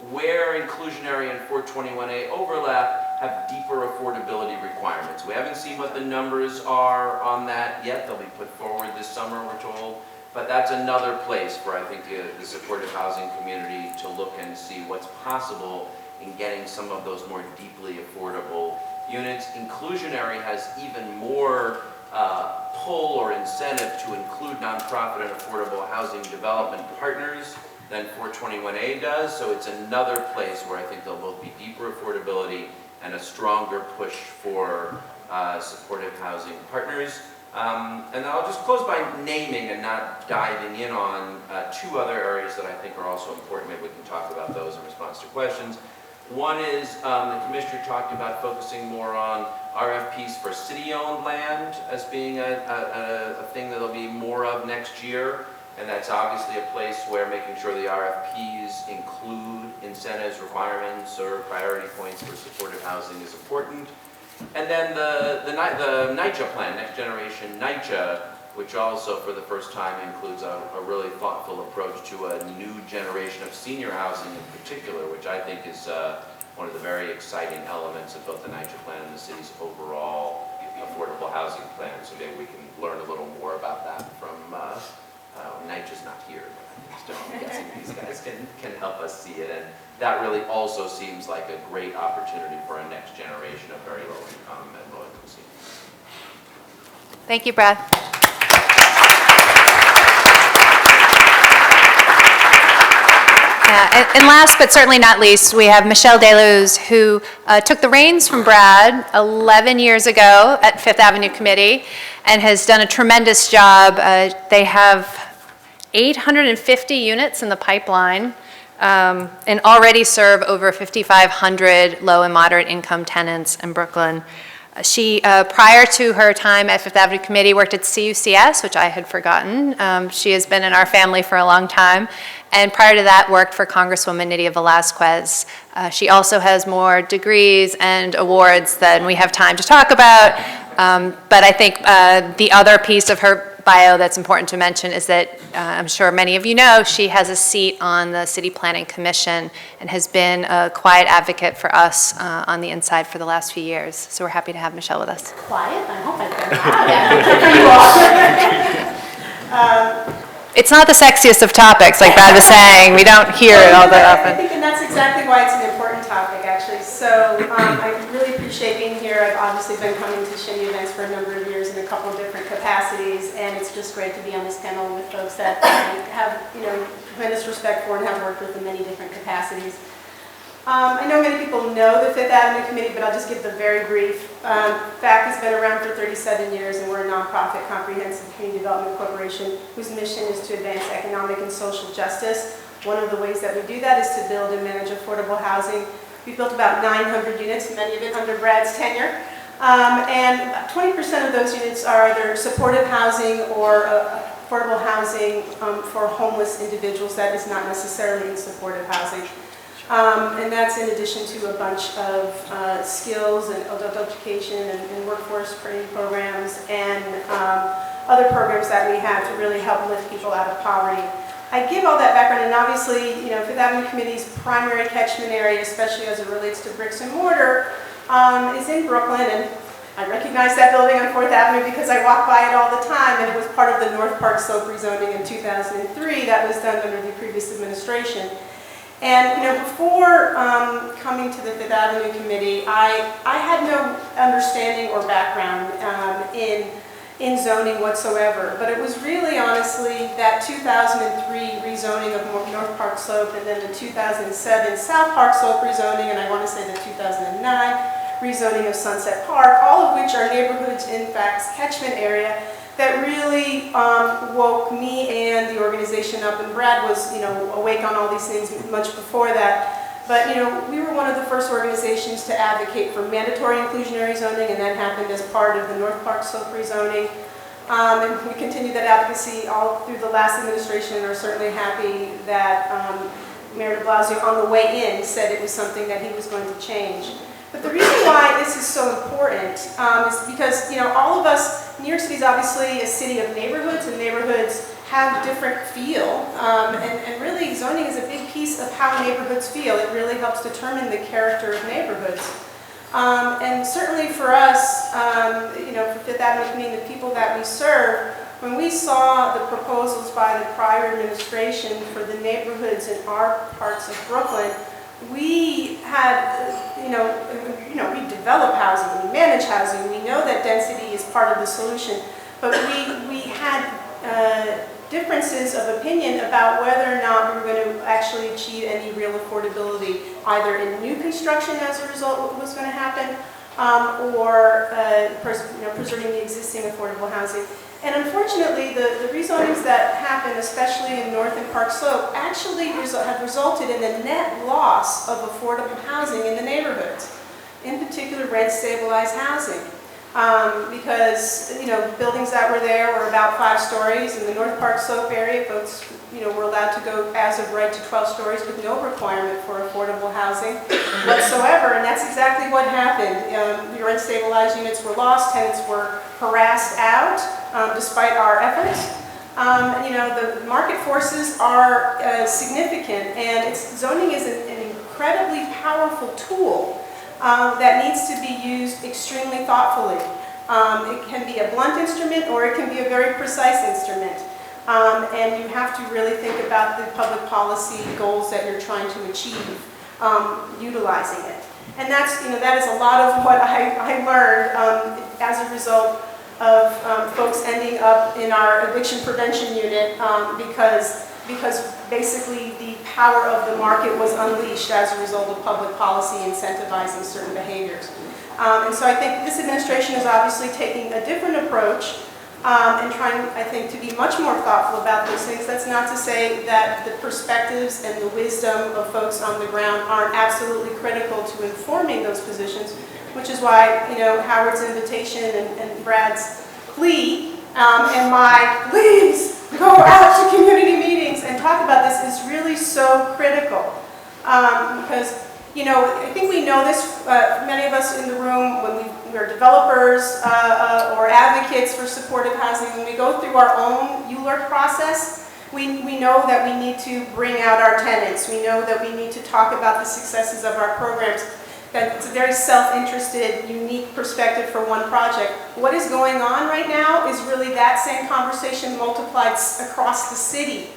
where inclusionary and 421A overlap have deeper affordability requirements. We haven't seen what the numbers are on that yet. They'll be put forward this summer, we're told. But that's another place for, I think, the supportive housing community to look and see what's possible in getting some of those more deeply affordable units. Inclusionary has even more pull or incentive to include nonprofit and affordable housing development partners than 421A does. So it's another place where I think there'll both be deeper affordability and a stronger push for supportive housing partners. And I'll just close by naming and not diving in on two other areas that I think are also important. Maybe we can talk about those in response to questions. One is the commissioner talked about focusing more on RFPs for city-owned land as being a thing that'll be more of next year. And that's obviously a place where making sure the RFPs include incentives, requirements, or priority points for supportive housing is important. And then the NYCHA plan, Next Generation NYCHA, which also for the first time includes a really thoughtful approach to a new generation of senior housing in particular, which I think is one of the very exciting elements of both the NYCHA plan and the city's overall affordable housing plan. So maybe we can learn a little more about that from, NYCHA's not here, but I'm guessing these guys can help us see it. And that really also seems like a great opportunity for a next generation of very low income and low income seniors. Thank you, Brad. And last but certainly not least, we have Michelle Deluz, who took the reins from Brad 11 years ago at Fifth Avenue Committee and has done a tremendous job. They have 850 units in the pipeline and already serve over 5,500 low and moderate income tenants in Brooklyn. She, prior to her time at Fifth Avenue Committee, worked at CUCS, which I had forgotten. She has been in our family for a long time. And prior to that, worked for Congresswoman Nydia Velázquez. She also has more degrees and awards than we have time to talk about. But I think the other piece of her bio that's important to mention is that I'm sure many of you know she has a seat on the City Planning Commission and has been a quiet advocate for us on the inside for the last few years. So we're happy to have Michelle with us. Quiet? I hope I've been loud. For you all. It's not the sexiest of topics, like Brad was saying. We don't hear it all that often. I think, and that's exactly why it's an important topic, actually. So I really appreciate being here. I've obviously been coming to Shindy events for a number of years in a couple of different capacities, and it's just great to be on this panel with folks that I have, tremendous respect for and have worked with in many different capacities. I know many people know the Fifth Avenue Committee, but I'll just give the very brief. FAC has been around for 37 years, and we're a nonprofit comprehensive community development corporation whose mission is to advance economic and social justice. One of the ways that we do that is to build and manage affordable housing. We've built about 900 units, many of it under Brad's tenure. And 20% of those units are either supportive housing or affordable housing for homeless individuals that is not necessarily in supportive housing. And that's in addition to a bunch of skills and adult education and workforce training programs and other programs that we have to really help lift people out of poverty. I give all that background, and obviously, Fifth Avenue Committee's primary catchment area, especially as it relates to bricks and mortar, is in Brooklyn, and I recognize that building on 4th Avenue because I walk by it all the time, and it was part of the North Park Slope rezoning in 2003 that was done under the previous administration. And before coming to the Fifth Avenue Committee, I had no understanding or background in zoning whatsoever. But it was really, honestly, that 2003 rezoning of North Park Slope and then the 2007 South Park Slope rezoning, and I want to say the 2009 rezoning of Sunset Park, all of which are neighborhoods in FACT's catchment area, that really woke me and the organization up. And Brad was, awake on all these things much before that. But, we were one of the first organizations to advocate for mandatory inclusionary zoning, and that happened as part of the North Park Slope rezoning. And we continued that advocacy all through the last administration, and are certainly happy that Mayor de Blasio, on the way in, said it was something that he was going to change. But the reason why this is so important is because, all of us, New York City is obviously a city of neighborhoods, and neighborhoods have different feel. And really, zoning is a big piece of how neighborhoods feel. It really helps determine the character of neighborhoods. And certainly for us, for Fifth Avenue Community, the people that we serve, when we saw the proposals by the prior administration for the neighborhoods in our parts of Brooklyn, we had, we develop housing, we manage housing, we know that density is part of the solution, but we had differences of opinion about whether or not we were going to actually achieve any real affordability, either in new construction as a result of what was going to happen, or preserving the existing affordable housing. And unfortunately, the rezonings that happened, especially in North and Park Slope, actually have resulted in a net loss of affordable housing in the neighborhoods, in particular rent-stabilized housing. Because, buildings that were there were about 5 stories. In the North Park Slope area, folks, were allowed to go as of right to 12 stories with no requirement for affordable housing whatsoever. And that's exactly what happened. The rent-stabilized units were lost, tenants were harassed out, despite our efforts. The market forces are significant, and zoning is an incredibly powerful tool that needs to be used extremely thoughtfully. It can be a blunt instrument, or it can be a very precise instrument. And you have to really think about the public policy goals that you're trying to achieve, utilizing it. And that is a lot of what I learned as a result of folks ending up in our eviction prevention unit because basically the power of the market was unleashed as a result of public policy incentivizing certain behaviors. And so I think this administration is obviously taking a different approach and trying, I think, to be much more thoughtful about those things. That's not to say that the perspectives and the wisdom of folks on the ground aren't absolutely critical to informing those positions, which is why, Howard's invitation and Brad's plea and my please go out to community meetings and talk about this is really so critical. Because, I think we know this, many of us in the room, when we're developers or advocates for supportive housing, when we go through our own ULURP process, we know that we need to bring out our tenants. We know that we need to talk about the successes of our programs. That it's a very self-interested, unique perspective for one project. What is going on right now is really that same conversation multiplied across the city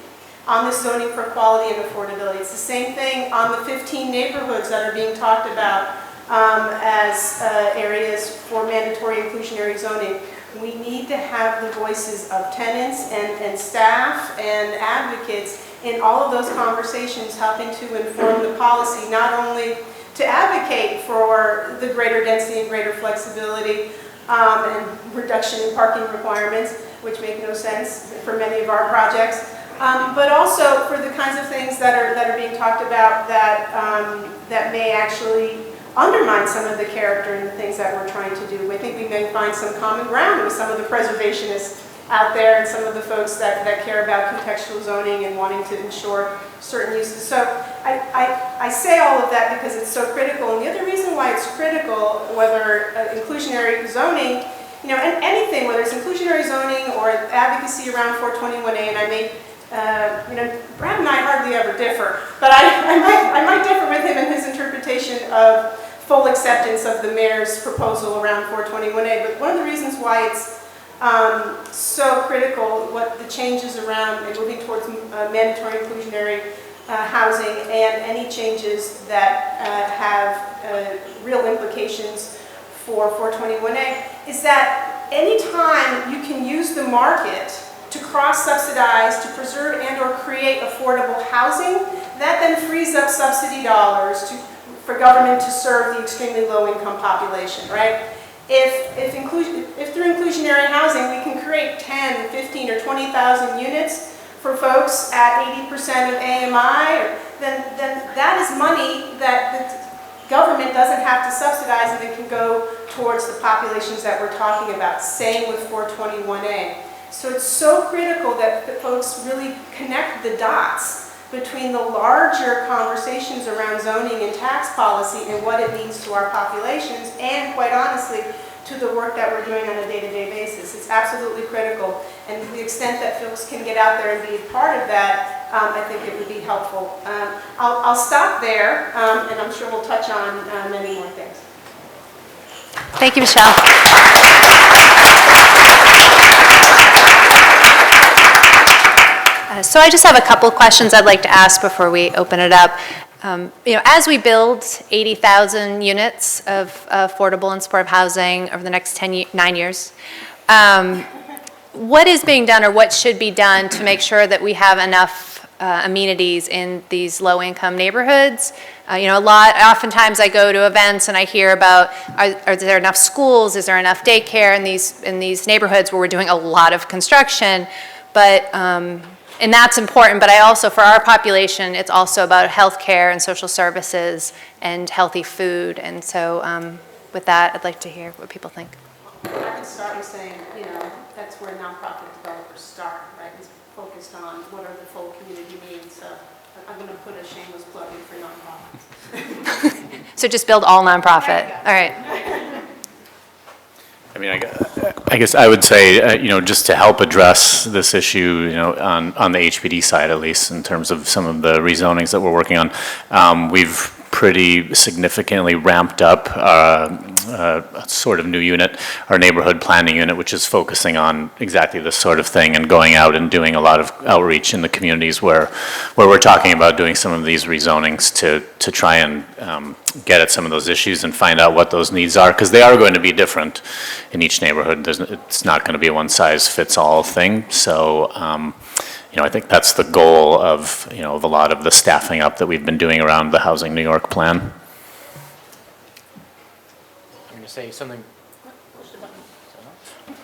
on this zoning for quality and affordability. It's the same thing on the 15 neighborhoods that are being talked about as areas for mandatory inclusionary zoning. We need to have the voices of tenants and staff and advocates in all of those conversations, helping to inform the policy, not only to advocate for the greater density and greater flexibility and reduction in parking requirements, which make no sense for many of our projects, but also for the kinds of things that are being talked about that may actually undermine some of the character and the things that we're trying to do. I think we may find some common ground with some of the preservationists out there and some of the folks that care about contextual zoning and wanting to ensure certain uses. So I say all of that because it's so critical. And the other reason why it's critical, whether inclusionary zoning, and anything, whether it's inclusionary zoning or advocacy around 421A, and I may, Brad and I hardly ever differ, but I might differ with him in his interpretation of full acceptance of the mayor's proposal around 421A. But one of the reasons why it's so critical, what the changes around and moving towards mandatory inclusionary housing and any changes that have real implications for 421A, is that anytime you can use the market to cross-subsidize, to preserve and or create affordable housing, that then frees up subsidy dollars for government to serve the extremely low-income population, right? If through inclusionary housing we can create 10, 15, or 20,000 units for folks at 80% of AMI, then that is money that the government doesn't have to subsidize, and it can go towards the populations that we're talking about. Same with 421A. So it's so critical that folks really connect the dots between the larger conversations around zoning and tax policy and what it means to our populations, and quite honestly, to the work that we're doing on a day-to-day basis. It's absolutely critical. And to the extent that folks can get out there and be a part of that, I think it would be helpful. I'll stop there, and I'm sure we'll touch on many more things. Thank you, Michelle. So I just have a couple questions I'd like to ask before we open it up. As we build 80,000 units of affordable and supportive housing over the next 9 years, what is being done or what should be done to make sure that we have enough amenities in these low-income neighborhoods? Oftentimes I go to events and I hear about, are there enough schools? Is there enough daycare in these neighborhoods where we're doing a lot of construction? But and that's important, but I also, for our population, it's also about healthcare and social services and healthy food. And so with that, I'd like to hear what people think. I can start with saying, that's where nonprofit developers start, right? It's focused on what are the full community needs. So I'm going to put a shameless plug in for nonprofits. So just build all nonprofit. All right. I guess I would say, just to help address this issue, on the HPD side, at least in terms of some of the rezonings that we're working on, we've pretty significantly ramped up a sort of new unit, our neighborhood planning unit, which is focusing on exactly this sort of thing and going out and doing a lot of outreach in the communities where we're talking about doing some of these rezonings to try and get at some of those issues and find out what those needs are, because they are going to be different in each neighborhood. It's not going to be a one-size-fits-all thing. So I think that's the goal of a lot of the staffing up that we've been doing around the Housing New York plan. I'm going to say something.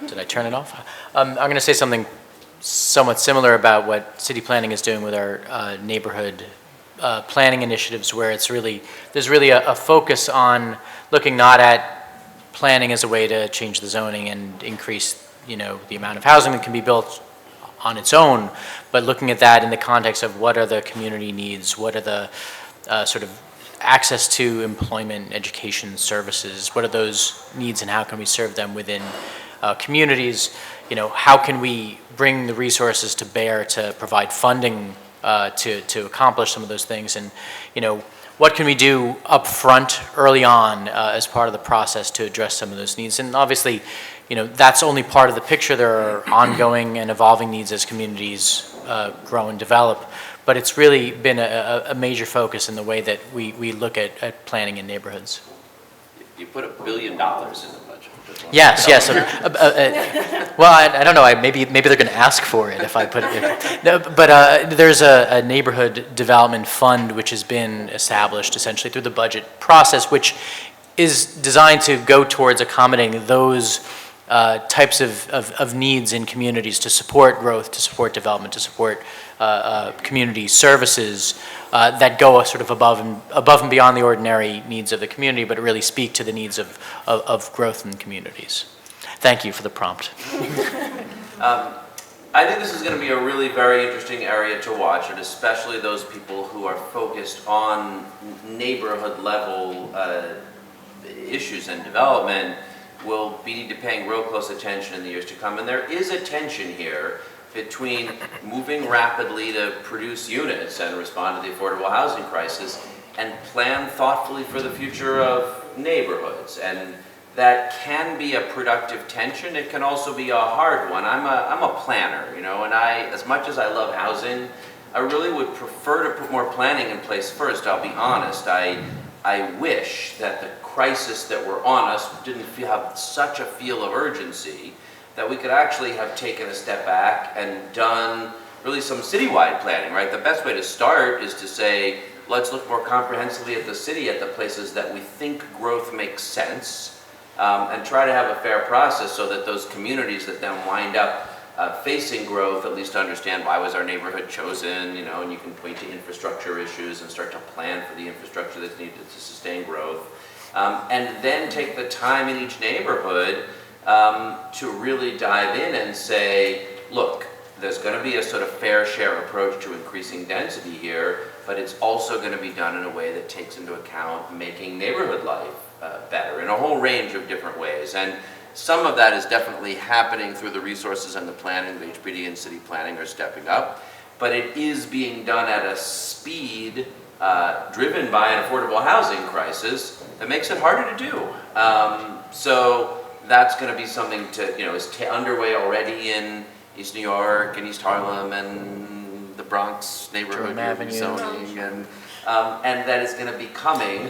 Did I turn it off? I'm going to say something somewhat similar about what city planning is doing with our neighborhood planning initiatives, where there's really a focus on looking not at planning as a way to change the zoning and increase the amount of housing that can be built on its own, but looking at that in the context of what are the community needs, what are the sort of access to employment, education, services, what are those needs and how can we serve them within communities? How can we bring the resources to bear to provide funding to accomplish some of those things, and what can we do up front early on as part of the process to address some of those needs? And obviously, that's only part of the picture. There are ongoing and evolving needs as communities grow and develop, but it's really been a major focus in the way that we look at planning in neighborhoods. You put $1 billion in the budget. Yes, yes. Well, I don't know. Maybe they're going to ask for it if I put it. No, but there's a neighborhood development fund which has been established essentially through the budget process, which is designed to go towards accommodating those types of needs in communities to support growth, to support development, to support community services that go sort of above and beyond the ordinary needs of the community, but really speak to the needs of growth in communities. Thank you for the prompt. I think this is going to be a really very interesting area to watch, and especially those people who are focused on neighborhood level issues and development will be paying real close attention in the years to come. And there is a tension here between moving rapidly to produce units and respond to the affordable housing crisis and plan thoughtfully for the future of neighborhoods. And that can be a productive tension. It can also be a hard one. I'm a planner, and as much as I love housing, I really would prefer to put more planning in place first. I'll be honest. I wish that the crisis that were on us didn't have such a feel of urgency, that we could actually have taken a step back and done really some citywide planning, right? The best way to start is to say, let's look more comprehensively at the city, at the places that we think growth makes sense, and try to have a fair process so that those communities that then wind up facing growth at least understand why was our neighborhood chosen, and you can point to infrastructure issues and start to plan for the infrastructure that's needed to sustain growth. And then take the time in each neighborhood to really dive in and say, look, there's going to be a sort of fair share approach to increasing density here, but it's also going to be done in a way that takes into account making neighborhood life better in a whole range of different ways. And some of that is definitely happening through the resources and the planning. The HPD and city planning are stepping up, but it is being done at a speed driven by an affordable housing crisis that makes it harder to do. So that's going to be something to, is underway already in East New York and East Harlem and the Bronx neighborhood zoning, and that is going to be coming.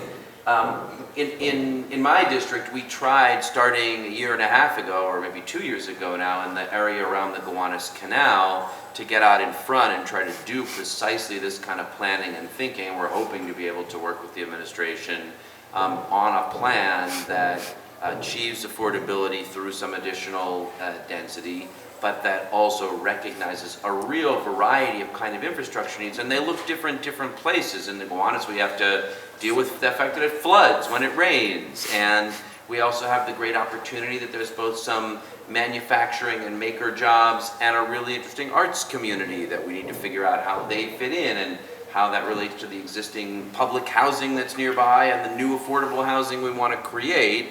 In my district, we tried starting a year and a half ago, or maybe 2 years ago now, in the area around the Gowanus Canal to get out in front and try to do precisely this kind of planning and thinking. We're hoping to be able to work with the administration on a plan that achieves affordability through some additional density, but that also recognizes a real variety of kind of infrastructure needs, and they look different places. In the Gowanus, we have to deal with the fact that it floods when it rains, and we also have the great opportunity that there's both some manufacturing and maker jobs and a really interesting arts community that we need to figure out how they fit in and how that relates to the existing public housing that's nearby and the new affordable housing we want to create.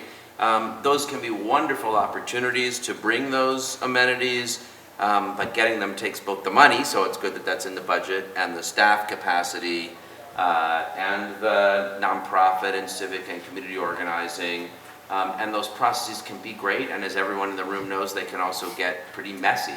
Those can be wonderful opportunities to bring those amenities, but getting them takes both the money, so it's good that that's in the budget, and the staff capacity, and the nonprofit and civic and community organizing. And those processes can be great, and as everyone in the room knows, they can also get pretty messy.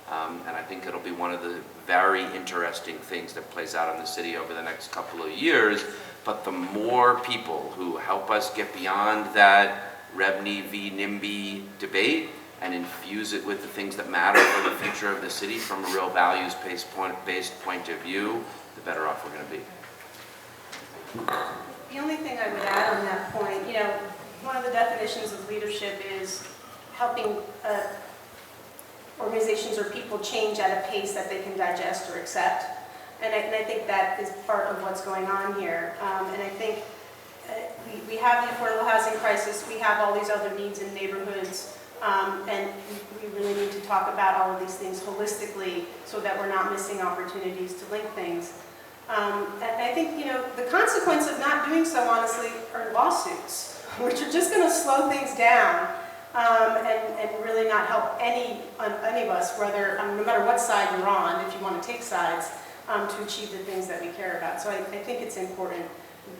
And I think it'll be one of the very interesting things that plays out in the city over the next couple of years. But the more people who help us get beyond that REBNY v. NIMBY debate and infuse it with the things that matter for the future of the city from a real values-based point of view, the better off we're going to be. The only thing I would add on that point, one of the definitions of leadership is helping organizations or people change at a pace that they can digest or accept. And I think that is part of what's going on here. And I think we have the affordable housing crisis, we have all these other needs in neighborhoods, and we really need to talk about all of these things holistically so that we're not missing opportunities to link things. And I think, the consequence of not doing so, honestly, are lawsuits, which are just going to slow things down and really not help any of us, whether, no matter what side you're on, if you want to take sides, to achieve the things that we care about. So I think it's important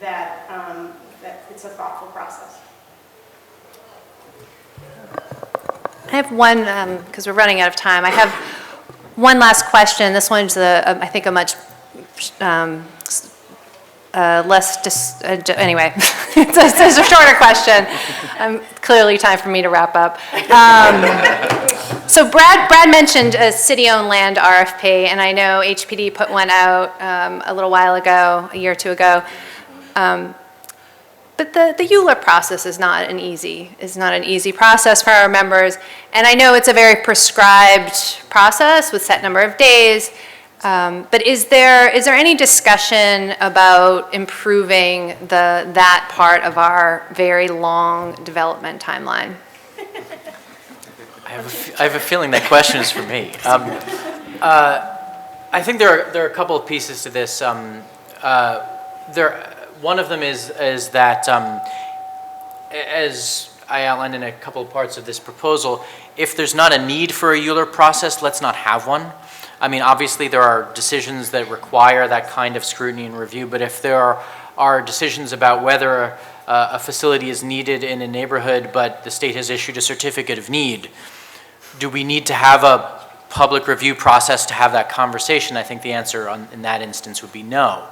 that, that it's a thoughtful process. I have one, because we're running out of time. I have one last question. This one's, I think, a much anyway, it's a shorter question. Clearly time for me to wrap up. So Brad mentioned a city-owned land RFP, and I know HPD put one out a little while ago, a year or two ago. But the ULURP process is not an easy process for our members, and I know it's a very prescribed process with set number of days. But is there any discussion about improving that part of our very long development timeline? I have a feeling that question is for me. I think there are a couple of pieces to this. One of them is that, as I outlined in a couple of parts of this proposal, if there's not a need for a ULURP process, let's not have one. I mean, obviously there are decisions that require that kind of scrutiny and review, but if there are decisions about whether a facility is needed in a neighborhood, but the state has issued a certificate of need, do we need to have a public review process to have that conversation? I think the answer in that instance would be no.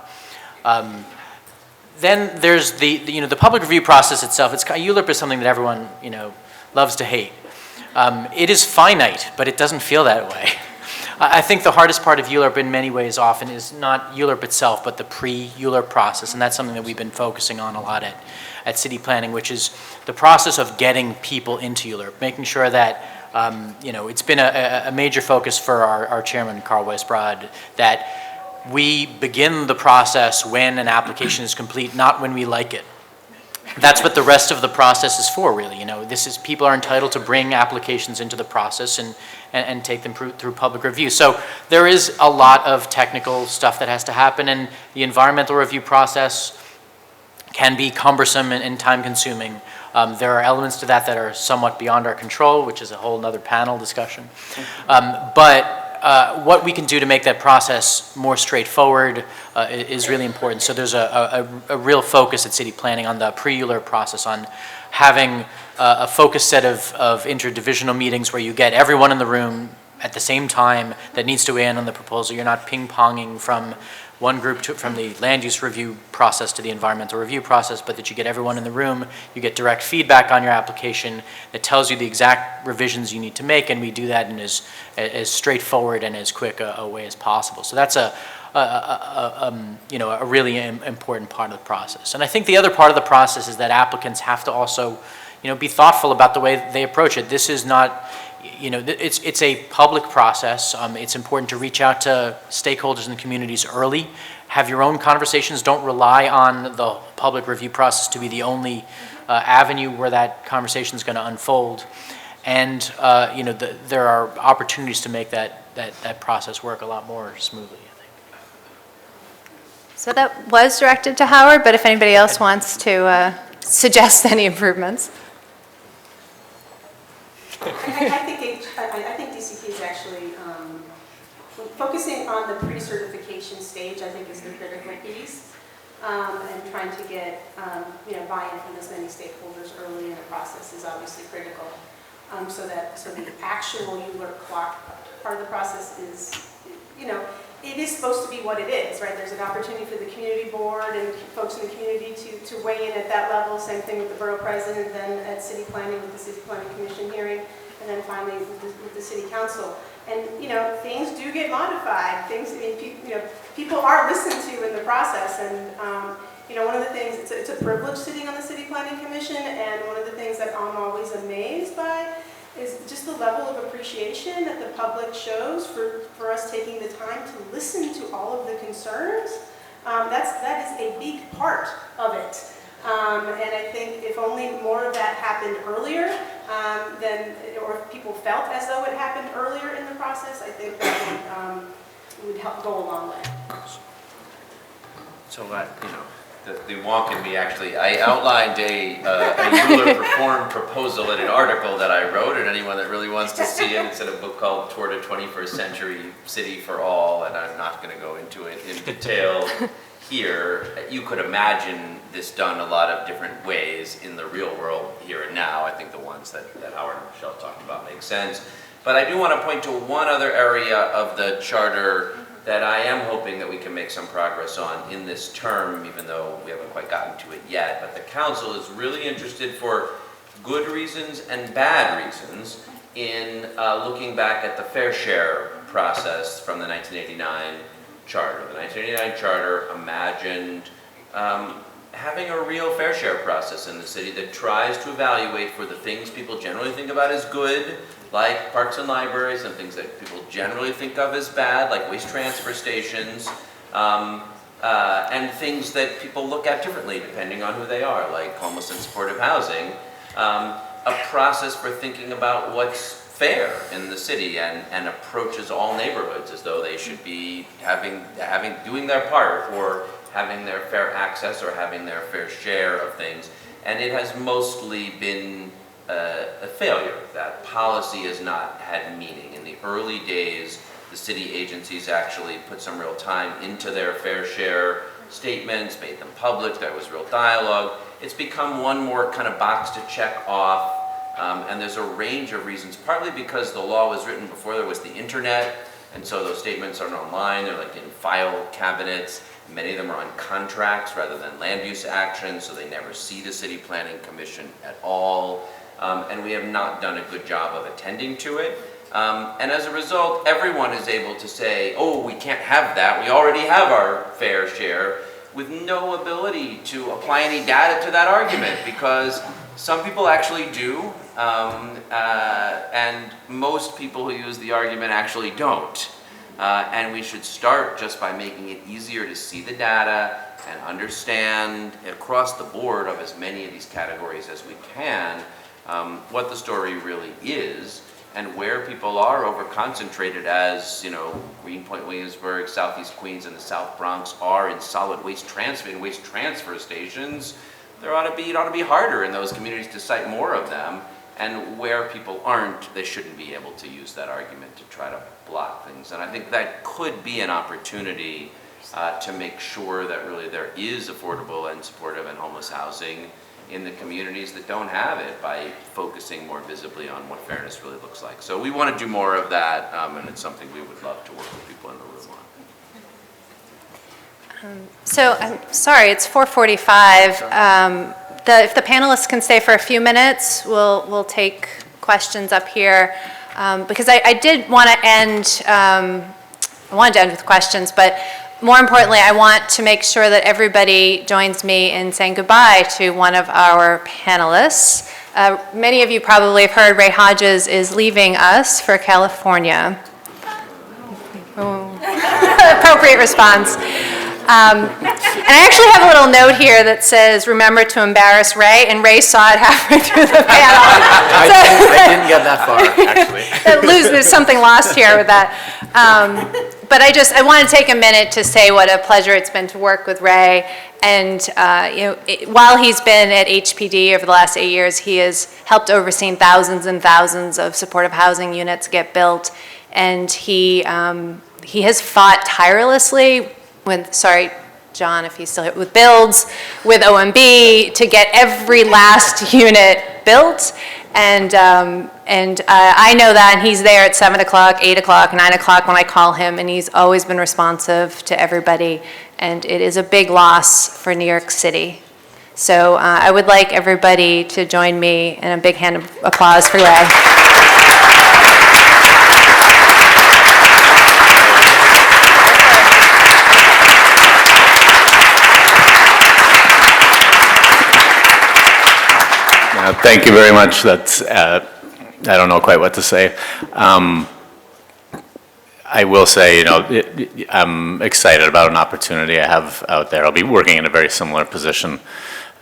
Then there's the public review process itself. ULURP is something that everyone loves to hate. It is finite, but it doesn't feel that way. I think the hardest part of ULURP in many ways often is not ULURP itself, but the pre-ULURP process, and that's something that we've been focusing on a lot at City Planning, which is the process of getting people into ULURP, making sure that it's been a major focus for our chairman, Carl Weisbrod, that we begin the process when an application is complete, not when we like it. That's what the rest of the process is for, really. People are entitled to bring applications into the process and take them through public review. So there is a lot of technical stuff that has to happen, and the environmental review process can be cumbersome and time-consuming. There are elements to that are somewhat beyond our control, which is a whole other panel discussion. But what we can do to make that process more straightforward is really important. So there's a real focus at City Planning on the pre-ULURP process, on having a focused set of interdivisional meetings where you get everyone in the room at the same time that needs to weigh in on the proposal. You're not ping-ponging from one group from the land use review process to the environmental review process, but that you get everyone in the room, you get direct feedback on your application that tells you the exact revisions you need to make, and we do that in as straightforward and as quick a way as possible. So that's a really important part of the process. And I think the other part of the process is that applicants have to also be thoughtful about the way they approach it. This is not, it's a public process. It's important to reach out to stakeholders in the communities early. Have your own conversations. Don't rely on the public review process to be the only avenue where that conversation is going to unfold. And there are opportunities to make that process work a lot more smoothly, I think. So that was directed to Howard, but if anybody else wants to suggest any improvements. I think DCP is actually focusing on the pre-certification stage. I think is the critical piece, and trying to get buy-in from as many stakeholders early in the process is obviously critical. So the actual ULURP clock part of the process is, it is supposed to be what it is, right? There's an opportunity for the community board and folks in the community to weigh in at that level. Same thing with the borough president, then at City Planning with the City Planning Commission hearing, and then finally with the City Council. And things do get modified. People are listened to in the process, and one of the things, it's a privilege sitting on the City Planning Commission, and one of the things that I'm always amazed by is just the level of appreciation that the public shows for us taking the time to listen to all of the concerns. That is a big part of it. And I think if only more of that happened earlier, or if people felt as though it happened earlier in the process, I think that would help go a long way. So the wonk in me actually, I outlined a ULURP reform proposal in an article that I wrote, and anyone that really wants to see it, it's in a book called Toward a 21st Century City for All, and I'm not going to go into it in detail here. You could imagine this done a lot of different ways in the real world here and now. I think the ones that Howard and Michelle talked about make sense. But I do want to point to one other area of the charter that I am hoping that we can make some progress on in this term, even though we haven't quite gotten to it yet. But the council is really interested, for good reasons and bad reasons, in looking back at the fair share process from the 1989 charter. The 1989 charter imagined having a real fair share process in the city that tries to evaluate for the things people generally think about as good, like parks and libraries, and things that people generally think of as bad, like waste transfer stations, and things that people look at differently depending on who they are, like homeless and supportive housing. A process for thinking about what's fair in the city and approaches all neighborhoods as though they should be doing their part, or having their fair access, or having their fair share of things. And it has mostly been a failure. That policy has not had meaning. In the early days, the city agencies actually put some real time into their fair share statements, made them public, there was real dialogue. It's become one more kind of box to check off, and there's a range of reasons, partly because the law was written before there was the internet, and so those statements aren't online, they're like in file cabinets. Many of them are on contracts rather than land use actions, so they never see the city planning commission at all. And we have not done a good job of attending to it. And as a result, everyone is able to say, oh, we can't have that, we already have our fair share, with no ability to apply any data to that argument, because some people actually do, and most people who use the argument actually don't. And we should start just by making it easier to see the data and understand across the board of as many of these categories as we can what the story really is, and where people are over-concentrated, as, you know, Greenpoint, Williamsburg, Southeast Queens, and the South Bronx are in solid waste transfer stations. It ought to be harder in those communities to cite more of them. And where people aren't, they shouldn't be able to use that argument to try to block things. And I think that could be an opportunity to make sure that really there is affordable and supportive and homeless housing in the communities that don't have it, by focusing more visibly on what fairness really looks like. So we want to do more of that, and it's something we would love to work with people in the room on. So I'm sorry, it's 4:45. If the panelists can stay for a few minutes, we'll take questions up here, because I did want to end. I wanted to end with questions, but more importantly, I want to make sure that everybody joins me in saying goodbye to one of our panelists. Many of you probably have heard Ray Hodges is leaving us for California. Appropriate response. And I actually have a little note here that says, remember to embarrass Ray, and Ray saw it halfway through the panel. I didn't get that far, actually. There's something lost here with that. But I want to take a minute to say what a pleasure it's been to work with Ray. And while he's been at HPD over the last 8 years, he has helped oversee thousands and thousands of supportive housing units get built. And he has fought tirelessly John, if he's still here, with builds, with OMB, to get every last unit built. And I know that, and he's there at 7 o'clock, 8 o'clock, 9 o'clock when I call him, and he's always been responsive to everybody. And it is a big loss for New York City. So I would like everybody to join me in a big hand of applause for Ray. Thank you very much. That's, I don't know quite what to say. I will say, I'm excited about an opportunity I have out there. I'll be working in a very similar position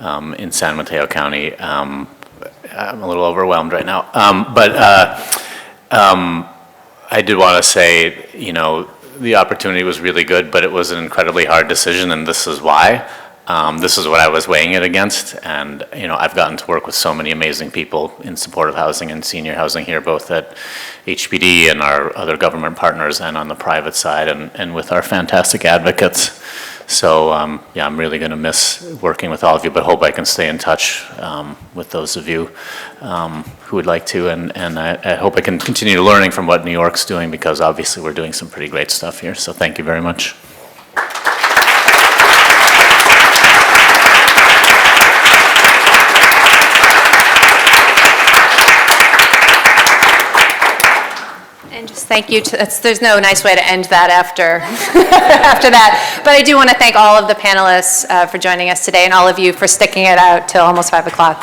in San Mateo County. I'm a little overwhelmed right now. But I did want to say, the opportunity was really good, but it was an incredibly hard decision, and this is why. This is what I was weighing it against, and I've gotten to work with so many amazing people in supportive housing and senior housing here, both at HPD and our other government partners and on the private side, and with our fantastic advocates. So yeah, I'm really going to miss working with all of you, but hope I can stay in touch with those of you who would like to, and I hope I can continue learning from what New York's doing, because obviously we're doing some pretty great stuff here. So thank you very much. And just thank you there's no nice way to end that after, after that. But I do want to thank all of the panelists for joining us today, and all of you for sticking it out till almost 5 o'clock.